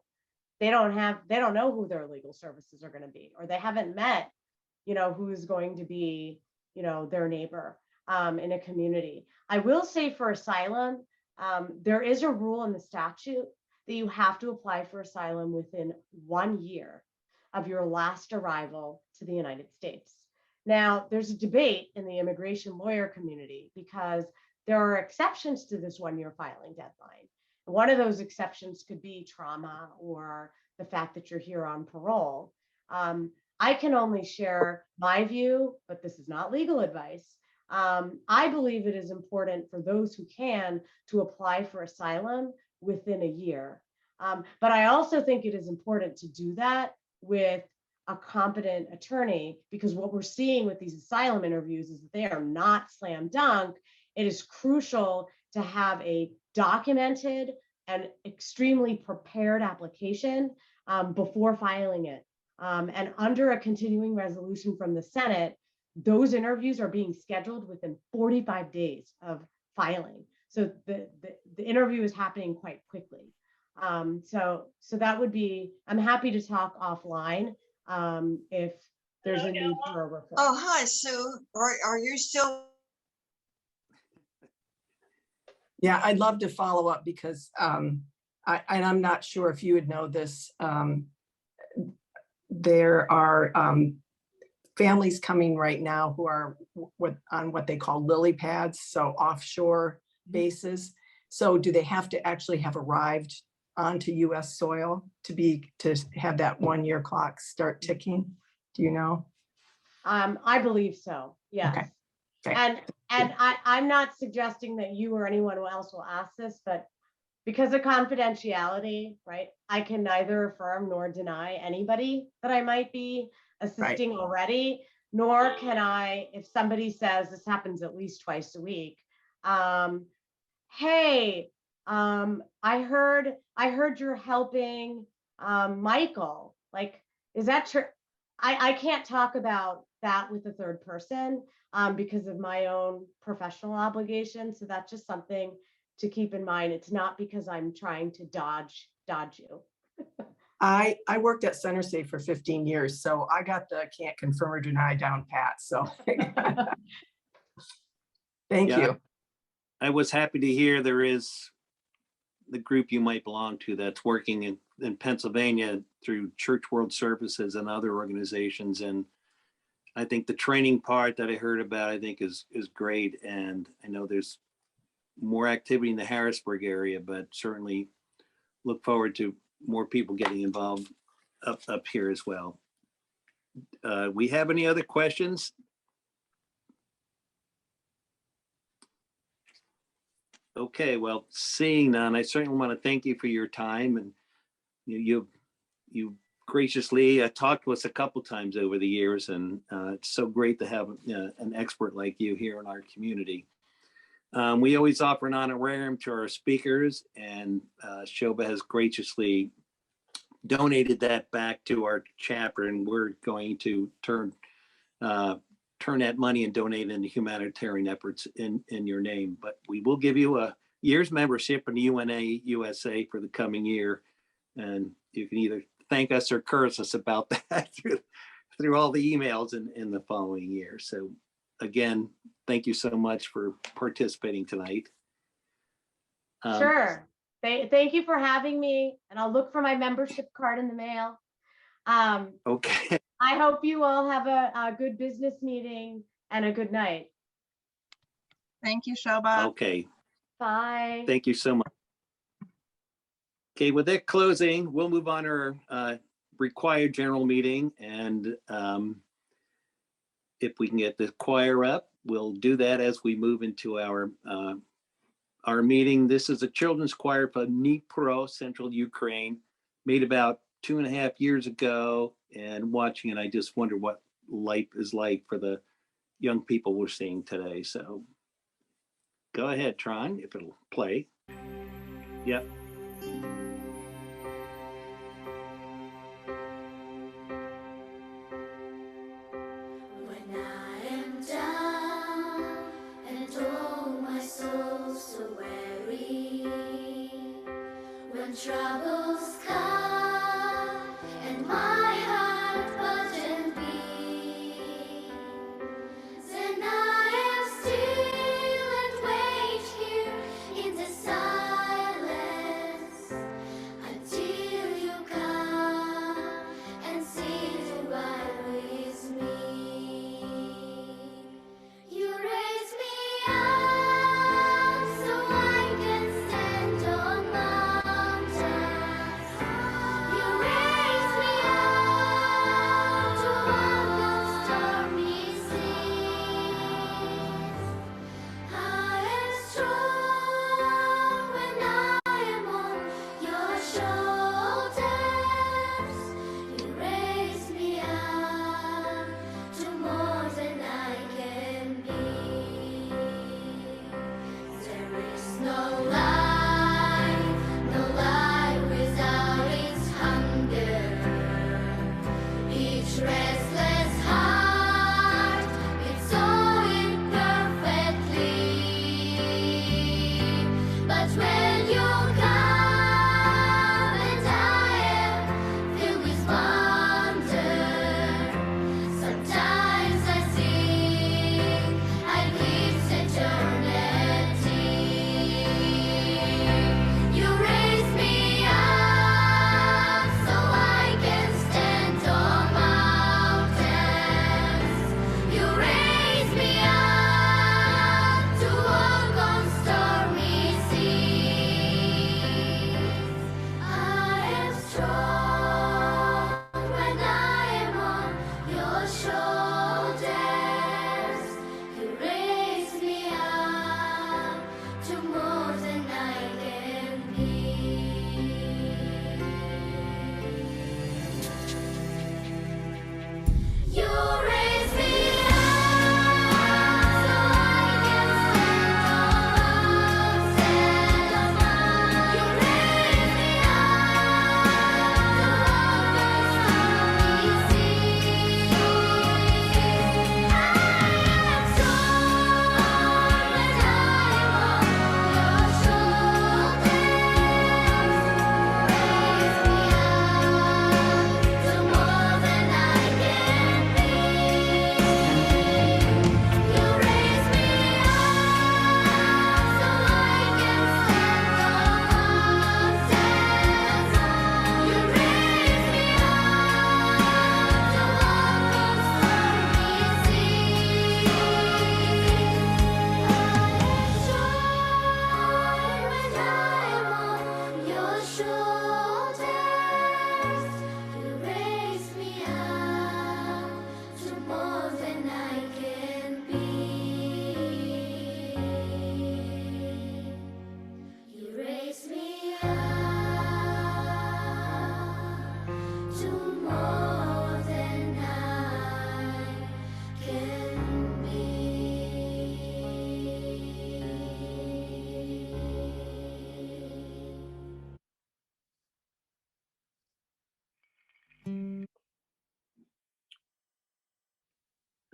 know who their legal services are going to be, or they haven't met, you know, who's going to be, you know, their neighbor in a community. I will say for asylum, there is a rule in the statute that you have to apply for asylum within 1 year of your last arrival to the United States. Now, there's a debate in the immigration lawyer community because there are exceptions to this 1 year filing deadline. One of those exceptions could be trauma or the fact that you're here on parole. I can only share my view, but this is not legal advice. I believe it is important for those who can to apply for asylum within a year. But I also think it is important to do that with a competent attorney, because what we're seeing with these asylum interviews is that they are not slam dunk. It is crucial to have a documented and extremely prepared application before filing it. And under a continuing resolution from the Senate, those interviews are being scheduled within 45 days of filing. So the interview is happening quite quickly. So that would be, I'm happy to talk offline if there's a need for a referral. Oh, hi, Sue. Are you still? Yeah, I'd love to follow up because and I'm not sure if you would know this. There are families coming right now who are on what they call lily pads, so offshore bases. So do they have to actually have arrived onto US soil to have that 1 year clock start ticking? Do you know? I believe so, yes. Okay. Okay. And I'm not suggesting that you or anyone else will ask this, but because of confidentiality, right, I can neither affirm nor deny anybody that I might be assisting already, nor can I, if somebody says, this happens at least twice a week, hey, I heard you're helping Michael. Like, is that true? I can't talk about that with a third person because of my own professional obligations. So that's just something to keep in mind. It's not because I'm trying to dodge you. I worked at CenterSafe for 15 years, so I got the can't confirm or deny down pat. So thank you. I was happy to hear there is the group you might belong to that's working in Pennsylvania through Church World Services and other organizations. And I think the training part that I heard about, I think is great. And I know there's more activity in the Harrisburg area, but certainly look forward to more people getting involved up here as well. We have any other questions? Okay, well, seeing none, I certainly want to thank you for your time, and you graciously talked to us a couple times over the years, and it's so great to have an expert like you here in our community. We always offer an honorarium to our speakers, and Shoba has graciously donated that back to our chapter, and we're going to turn that money and donate into humanitarian efforts in your name. But we will give you a year's membership in the UNA USA for the coming year, and you can either thank us or curse us about that through all the emails in the following year. So again, thank you so much for participating tonight. Sure. Thank you for having me, and I'll look for my membership card in the mail. Okay. I hope you all have a good business meeting and a good night. Thank you, Shoba. Okay. Bye. Thank you so much. Okay, with that closing, we'll move on to our required general meeting, and if we can get the choir up, we'll do that as we move into our meeting. This is a children's choir for Dnipro, Central Ukraine, made about 2.5 years ago, and watching it, I just wonder what life is like for the young people we're seeing today. So go ahead, Tron, if it'll play. Yep. When I am down and oh my soul so weary, when troubles come and my heart burden be, then I am still and wait here in the silence until you come and sit right with me. You raise me up so I can stand on my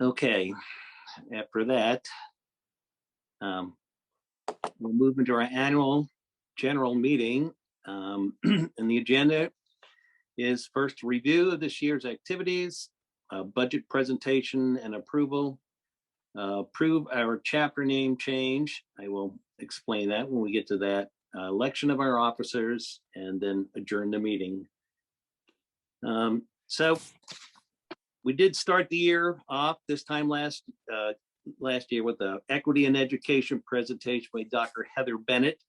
Okay, after that, we'll move into our annual general meeting. And the agenda is first review of this year's activities, budget presentation and approval, approve our chapter name change. I will explain that when we get to that. Election of our officers, and then adjourn the meeting. So we did start the year off this time last year with the equity and education presentation by Dr. Heather Bennett,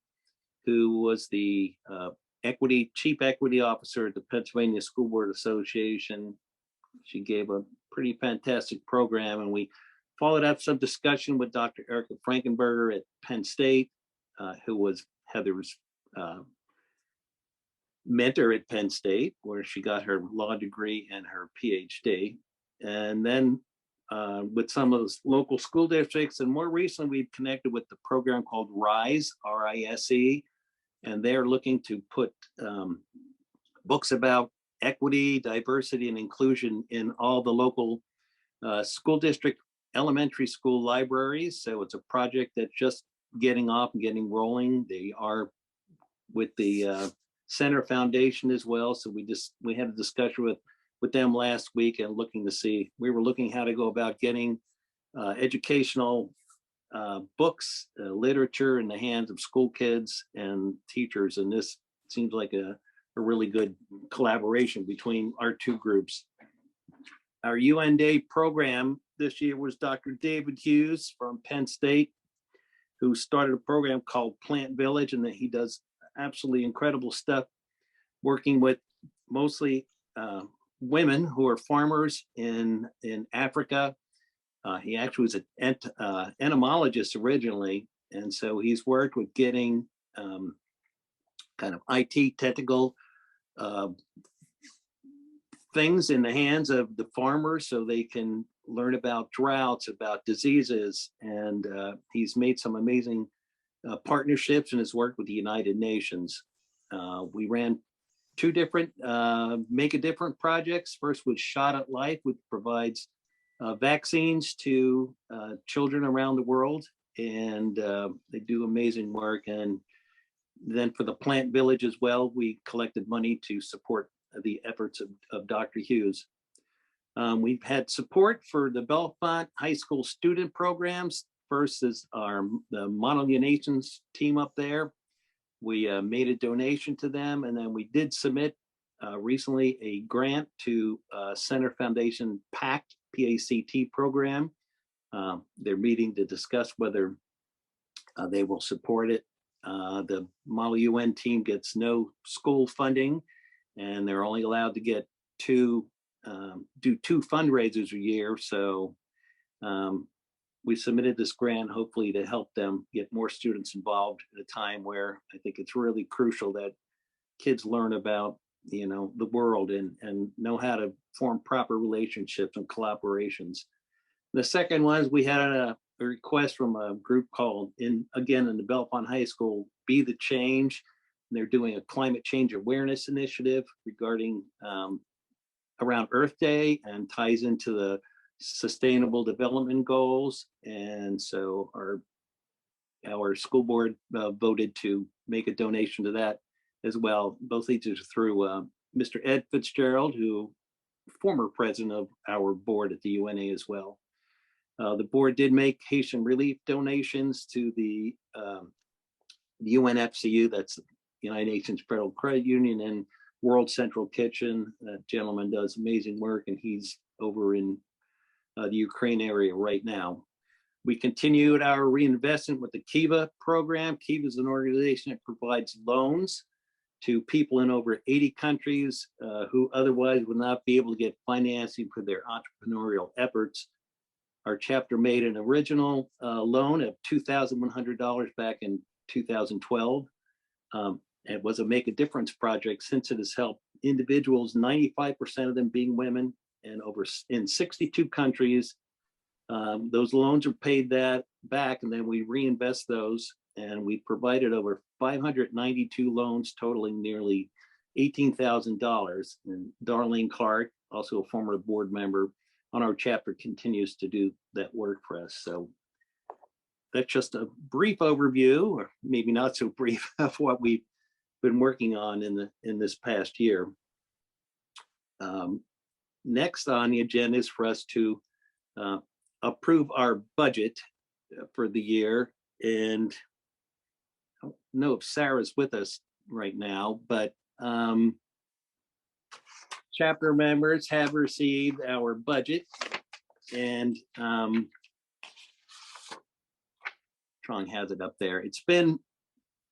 who was the chief equity officer at the Pennsylvania School Board Association. She gave a pretty fantastic program, and we followed up some discussion with Dr. Erica Frankenberger at Penn State, who was Heather's mentor at Penn State, where she got her law degree and her PhD. And then with some of those local school districts, and more recently, we've connected with the program called RISE, R-I-S-E, and they're looking to put books about equity, diversity, and inclusion in all the local school district elementary school libraries. So it's a project that's just getting off and getting rolling. They are with the Center Foundation as well. So we had a discussion with them last week, and we were looking how to go about getting educational books, literature in the hands of school kids and teachers. And this seems like a really good collaboration between our two groups. Our UN Day program this year was Dr. David Hughes from Penn State, who started a program called Plant Village, and that he does absolutely incredible stuff working with mostly women who are farmers in Africa. He actually was an entomologist originally, and so he's worked with getting kind of IT technical things in the hands of the farmers so they can learn about droughts, about diseases, and he's made some amazing partnerships and has worked with the United Nations. We ran two different Make a Difference projects. First was Shot at Life, which provides vaccines to children around the world, and they do amazing work. And then for the Plant Village as well, we collected money to support the efforts of Dr. Hughes. We've had support for the Bellefonte High School student programs. First is the Monolia Nations team up there. We made a donation to them, and then we did submit recently a grant to Center Foundation PACT, P-A-C-T program. They're meeting to discuss whether they will support it. The Model UN team gets no school funding, and they're only allowed to get do two fundraisers a year. So we submitted this grant hopefully to help them get more students involved at a time where I think it's really crucial that kids learn about, the world and know how to form proper relationships and collaborations. The second was we had a request from a group called in the Bellefonte High School, Be the Change. They're doing a climate change awareness initiative regarding around Earth Day, and ties into the Sustainable Development Goals. And so our school board voted to make a donation to that as well. Both these are through Mr. Ed Fitzgerald, who former president of our board at the UNA as well. The board did make Haitian relief donations to the UNFCU, that's United Nations Federal Credit Union, and World Central Kitchen. That gentleman does amazing work, and he's over in the Ukraine area right now. We continued our reinvestment with the Kiva program. Kiva is an organization that provides loans to people in over 80 countries who otherwise would not be able to get financing for their entrepreneurial efforts. Our chapter made an original loan of $2,100 back in 2012. It was a Make a Difference project, since it has helped individuals, 95% of them being women, and in 62 countries. Those loans are paid that back, and then we reinvest those, and we provided over 592 loans totaling nearly $18,000. And Darlene Clark, also a former board member, on our chapter continues to do that work for us. So that's just a brief overview, or maybe not so brief, of what we've been working on in this past year. Next on the agenda is for us to approve our budget for the year. And I don't know if Sarah's with us right now, but chapter members have received our budget, and Trong has it up there. It's been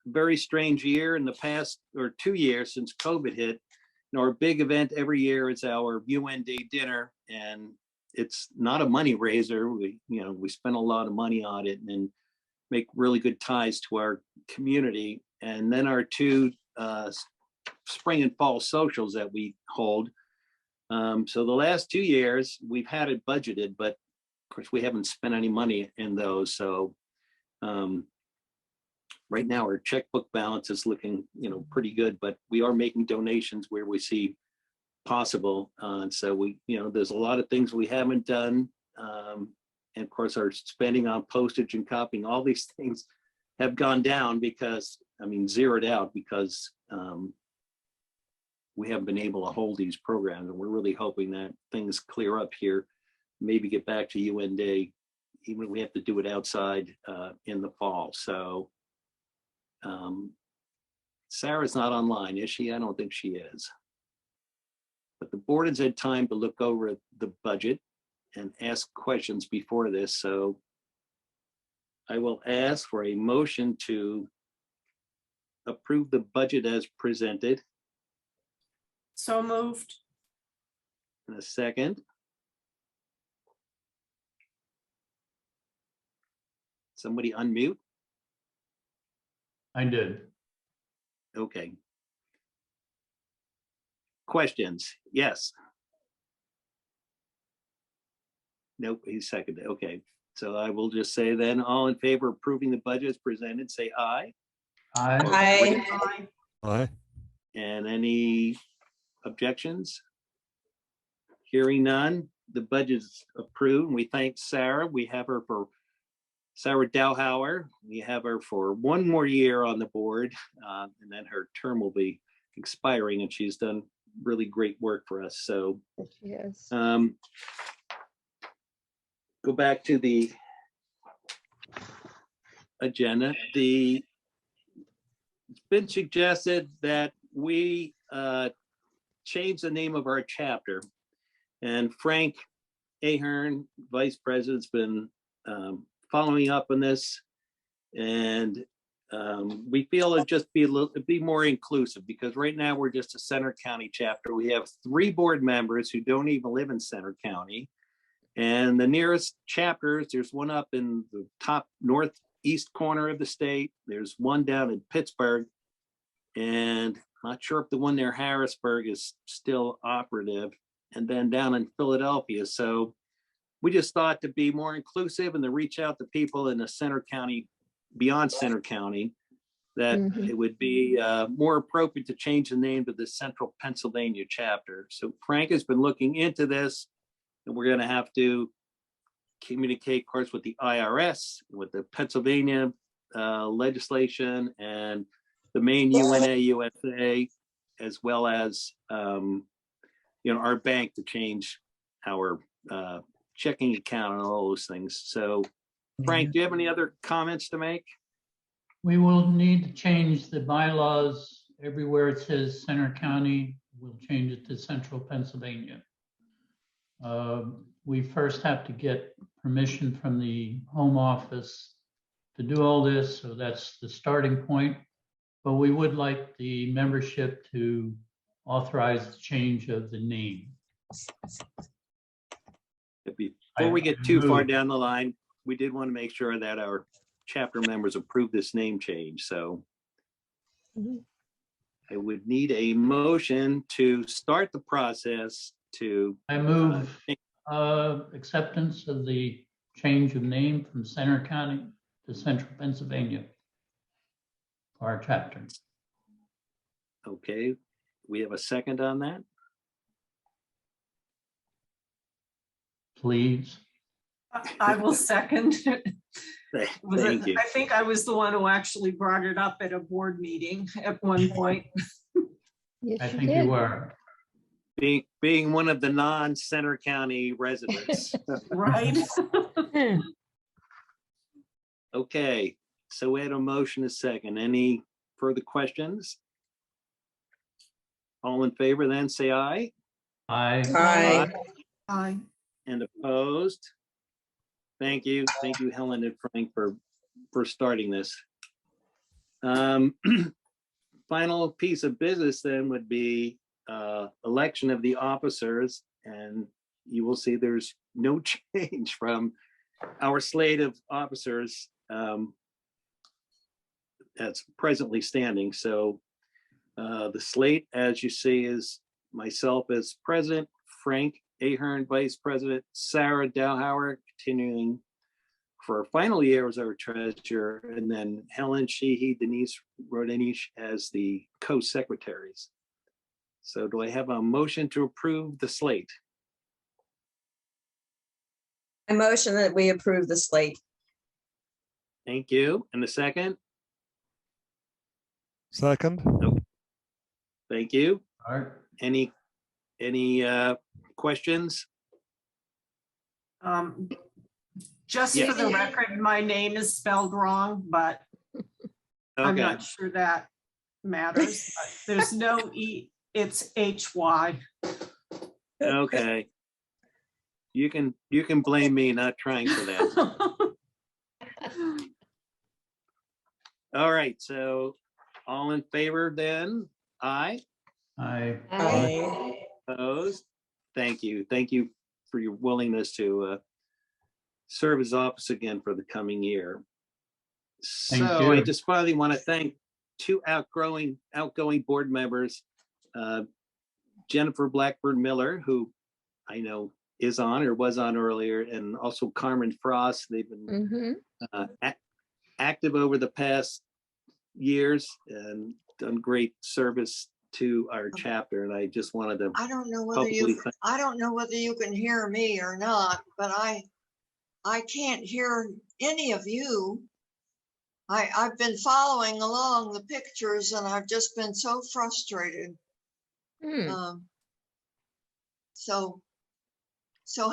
a very strange year in the past, or 2 years since COVID hit. Our big event every year is our UN Day dinner, and it's not a money raiser. We spend a lot of money on it and make really good ties to our community. And then our two spring and fall socials that we hold. So the last 2 years we've had it budgeted, but of course we haven't spent any money in those. So right now our checkbook balance is looking, pretty good, but we are making donations where we see possible. And so there's a lot of things we haven't done. And of course our spending on postage and copying, all these things have gone down because, zeroed out because we haven't been able to hold these programs. And we're really hoping that things clear up here, maybe get back to UN Day, even if we have to do it outside in the fall. So Sarah's not online, is she? I don't think she is. But the board has had time to look over the budget and ask questions before this. So I will ask for a motion to approve the budget as presented. So moved. In a second. Somebody unmute. I did. Okay. Questions? Yes. Nope, he seconded. Okay. So I will just say then, all in favor of approving the budget as presented, say aye. Aye. Aye. And any objections? Hearing none, the budget is approved. We thank Sarah. We have her for Sarah Dowhauer. We have her for one more year on the board, and then her term will be expiring, and she's done really great work for us. So She is. Go back to the agenda. It's been suggested that we change the name of our chapter, and Frank Ahern, Vice President's been following up on this, and we feel it'd just be more inclusive, because right now we're just a Center County chapter. We have 3 board members who don't even live in Center County, and the nearest chapters, there's one up in the top northeast corner of the state. There's one down in Pittsburgh, and I'm not sure if the one near Harrisburg is still operative, and then down in Philadelphia. So we just thought to be more inclusive and to reach out to people in the Center County, beyond Center County, that it would be more appropriate to change the name to the Central Pennsylvania chapter. So Frank has been looking into this, and we're going to have to communicate, of course, with the IRS, with the Pennsylvania legislation, and the main UNA USA, as well as our bank, to change our checking account and all those things. So Frank, do you have any other comments to make? We will need to change the bylaws. Everywhere it says Center County, we'll change it to Central Pennsylvania. We first have to get permission from the home office to do all this, so that's the starting point. But we would like the membership to authorize the change of the name. Before we get too far down the line, we did want to make sure that our chapter members approve this name change. So I would need a motion to start the process to. I move acceptance of the change of name from Center County to Central Pennsylvania for our chapter. Okay, we have a second on that. please. I will second. Thank you. I think I was the one who actually brought it up at a board meeting at one point. I think you were. Being one of the non-Center County residents. Right? Okay, so we had a motion, a second. Any further questions? All in favor, then say aye. Aye. Aye. And opposed? Thank you. Thank you, Helen and Frank, for starting this. Final piece of business then would be election of the officers, and you will see there's no change from our slate of officers that's presently standing. So the slate, as you see, is myself as president, Frank Ahern, vice president, Sarah Dowhauer continuing for her final year as our treasurer, and then Helen Sheehy, Denise Rodenish as the co-secretaries. So do I have a motion to approve the slate? I motion that we approve the slate. Thank you. And the second? Second. Thank you. All right. Any questions? Just Yes. for the record, my name is spelled wrong, but I'm Okay, not sure that matters. There's no E, it's HY. okay. You can blame me not trying for that. All right, so all in favor then? Aye. Aye. Opposed? Thank you. Thank you for your willingness to serve as office again for the coming year. Thank So I you. just finally want to thank two outgoing board members, Jennifer Blackburn Miller, who I know is on or was on earlier, and also Carmen Frost. They've been active over the past years and done great service to our chapter. And I just wanted to I don't know whether publicly you, I don't know whether you can hear me or not, but I can't hear any of you. I've been following along the pictures and I've just been so frustrated. So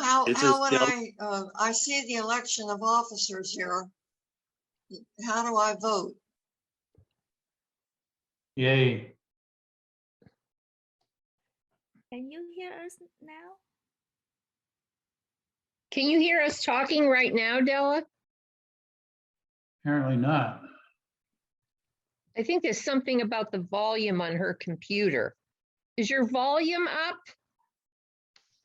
how Is would this I see the election of officers here. How do I vote? Yay. Can you hear us now? Can you hear us talking right now, Della? Apparently not. I think there's something about the volume on her computer. Is your volume up?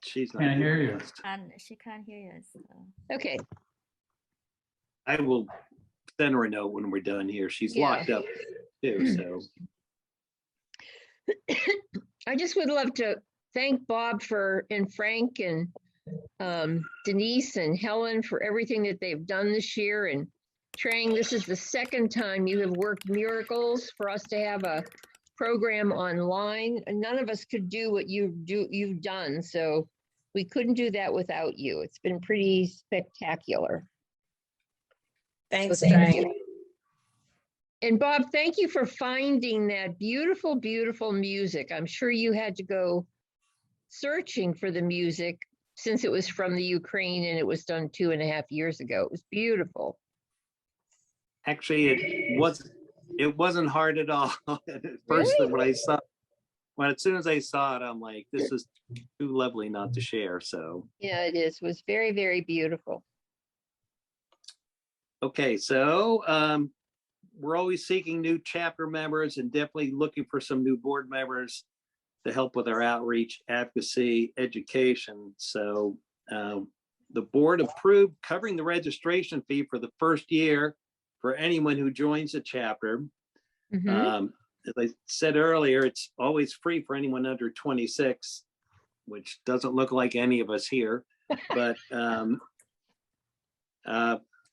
She's not Can't hear hearing you. us. And she can't hear us. Okay, I will send her a note when we're done here. She's Yeah. locked up too, so. I just would love to thank Bob and Frank and Denise and Helen for everything that they've done this year. And Trang, this is the second time you have worked miracles for us to have a program online. And none of us could do what you've done. So we couldn't do that without you. It's been pretty spectacular. Thanks, So thank Trang. you. And Bob, thank you for finding that beautiful, beautiful music. I'm sure you had to go searching for the music since it was from the Ukraine and it was done 2.5 years ago. It was beautiful. Actually, it wasn't hard at all. At first, Really? as soon as I saw it, I'm like, this is too lovely not to share. So, Yeah, it is. It was very, very beautiful. okay, so we're always seeking new chapter members and definitely looking for some new board members to help with our outreach, advocacy, education. So the board approved covering the registration fee for the first year for anyone who joins the chapter. Mhm. As I said earlier, it's always free for anyone under 26, which doesn't look like any of us here, but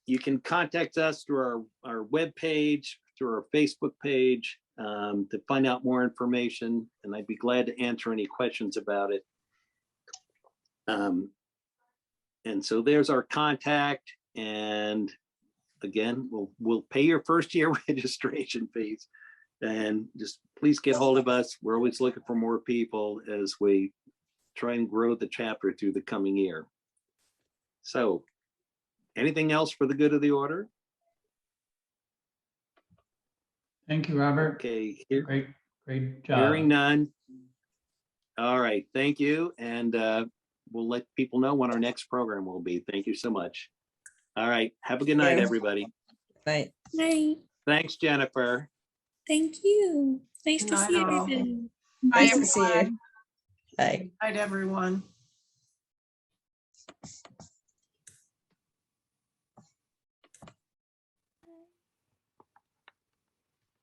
you can contact us through our webpage, through our Facebook page to find out more information, and I'd be glad to answer any questions about it. And so there's our contact. And again, we'll pay your first year registration fees. And just please get hold of us. We're always looking for more people as we try and grow the chapter through the coming year. So anything else for the good of the order? Thank you, Robert. Okay, Great job. hearing none. All right, thank you. And we'll let people know when our next program will be. Thank you so much. All right, have a good night, Yeah. everybody. Right. Night. Thanks, Jennifer. Thank you. Nice to Night see all. everybody. Nice to see you. Bye. Night, everyone.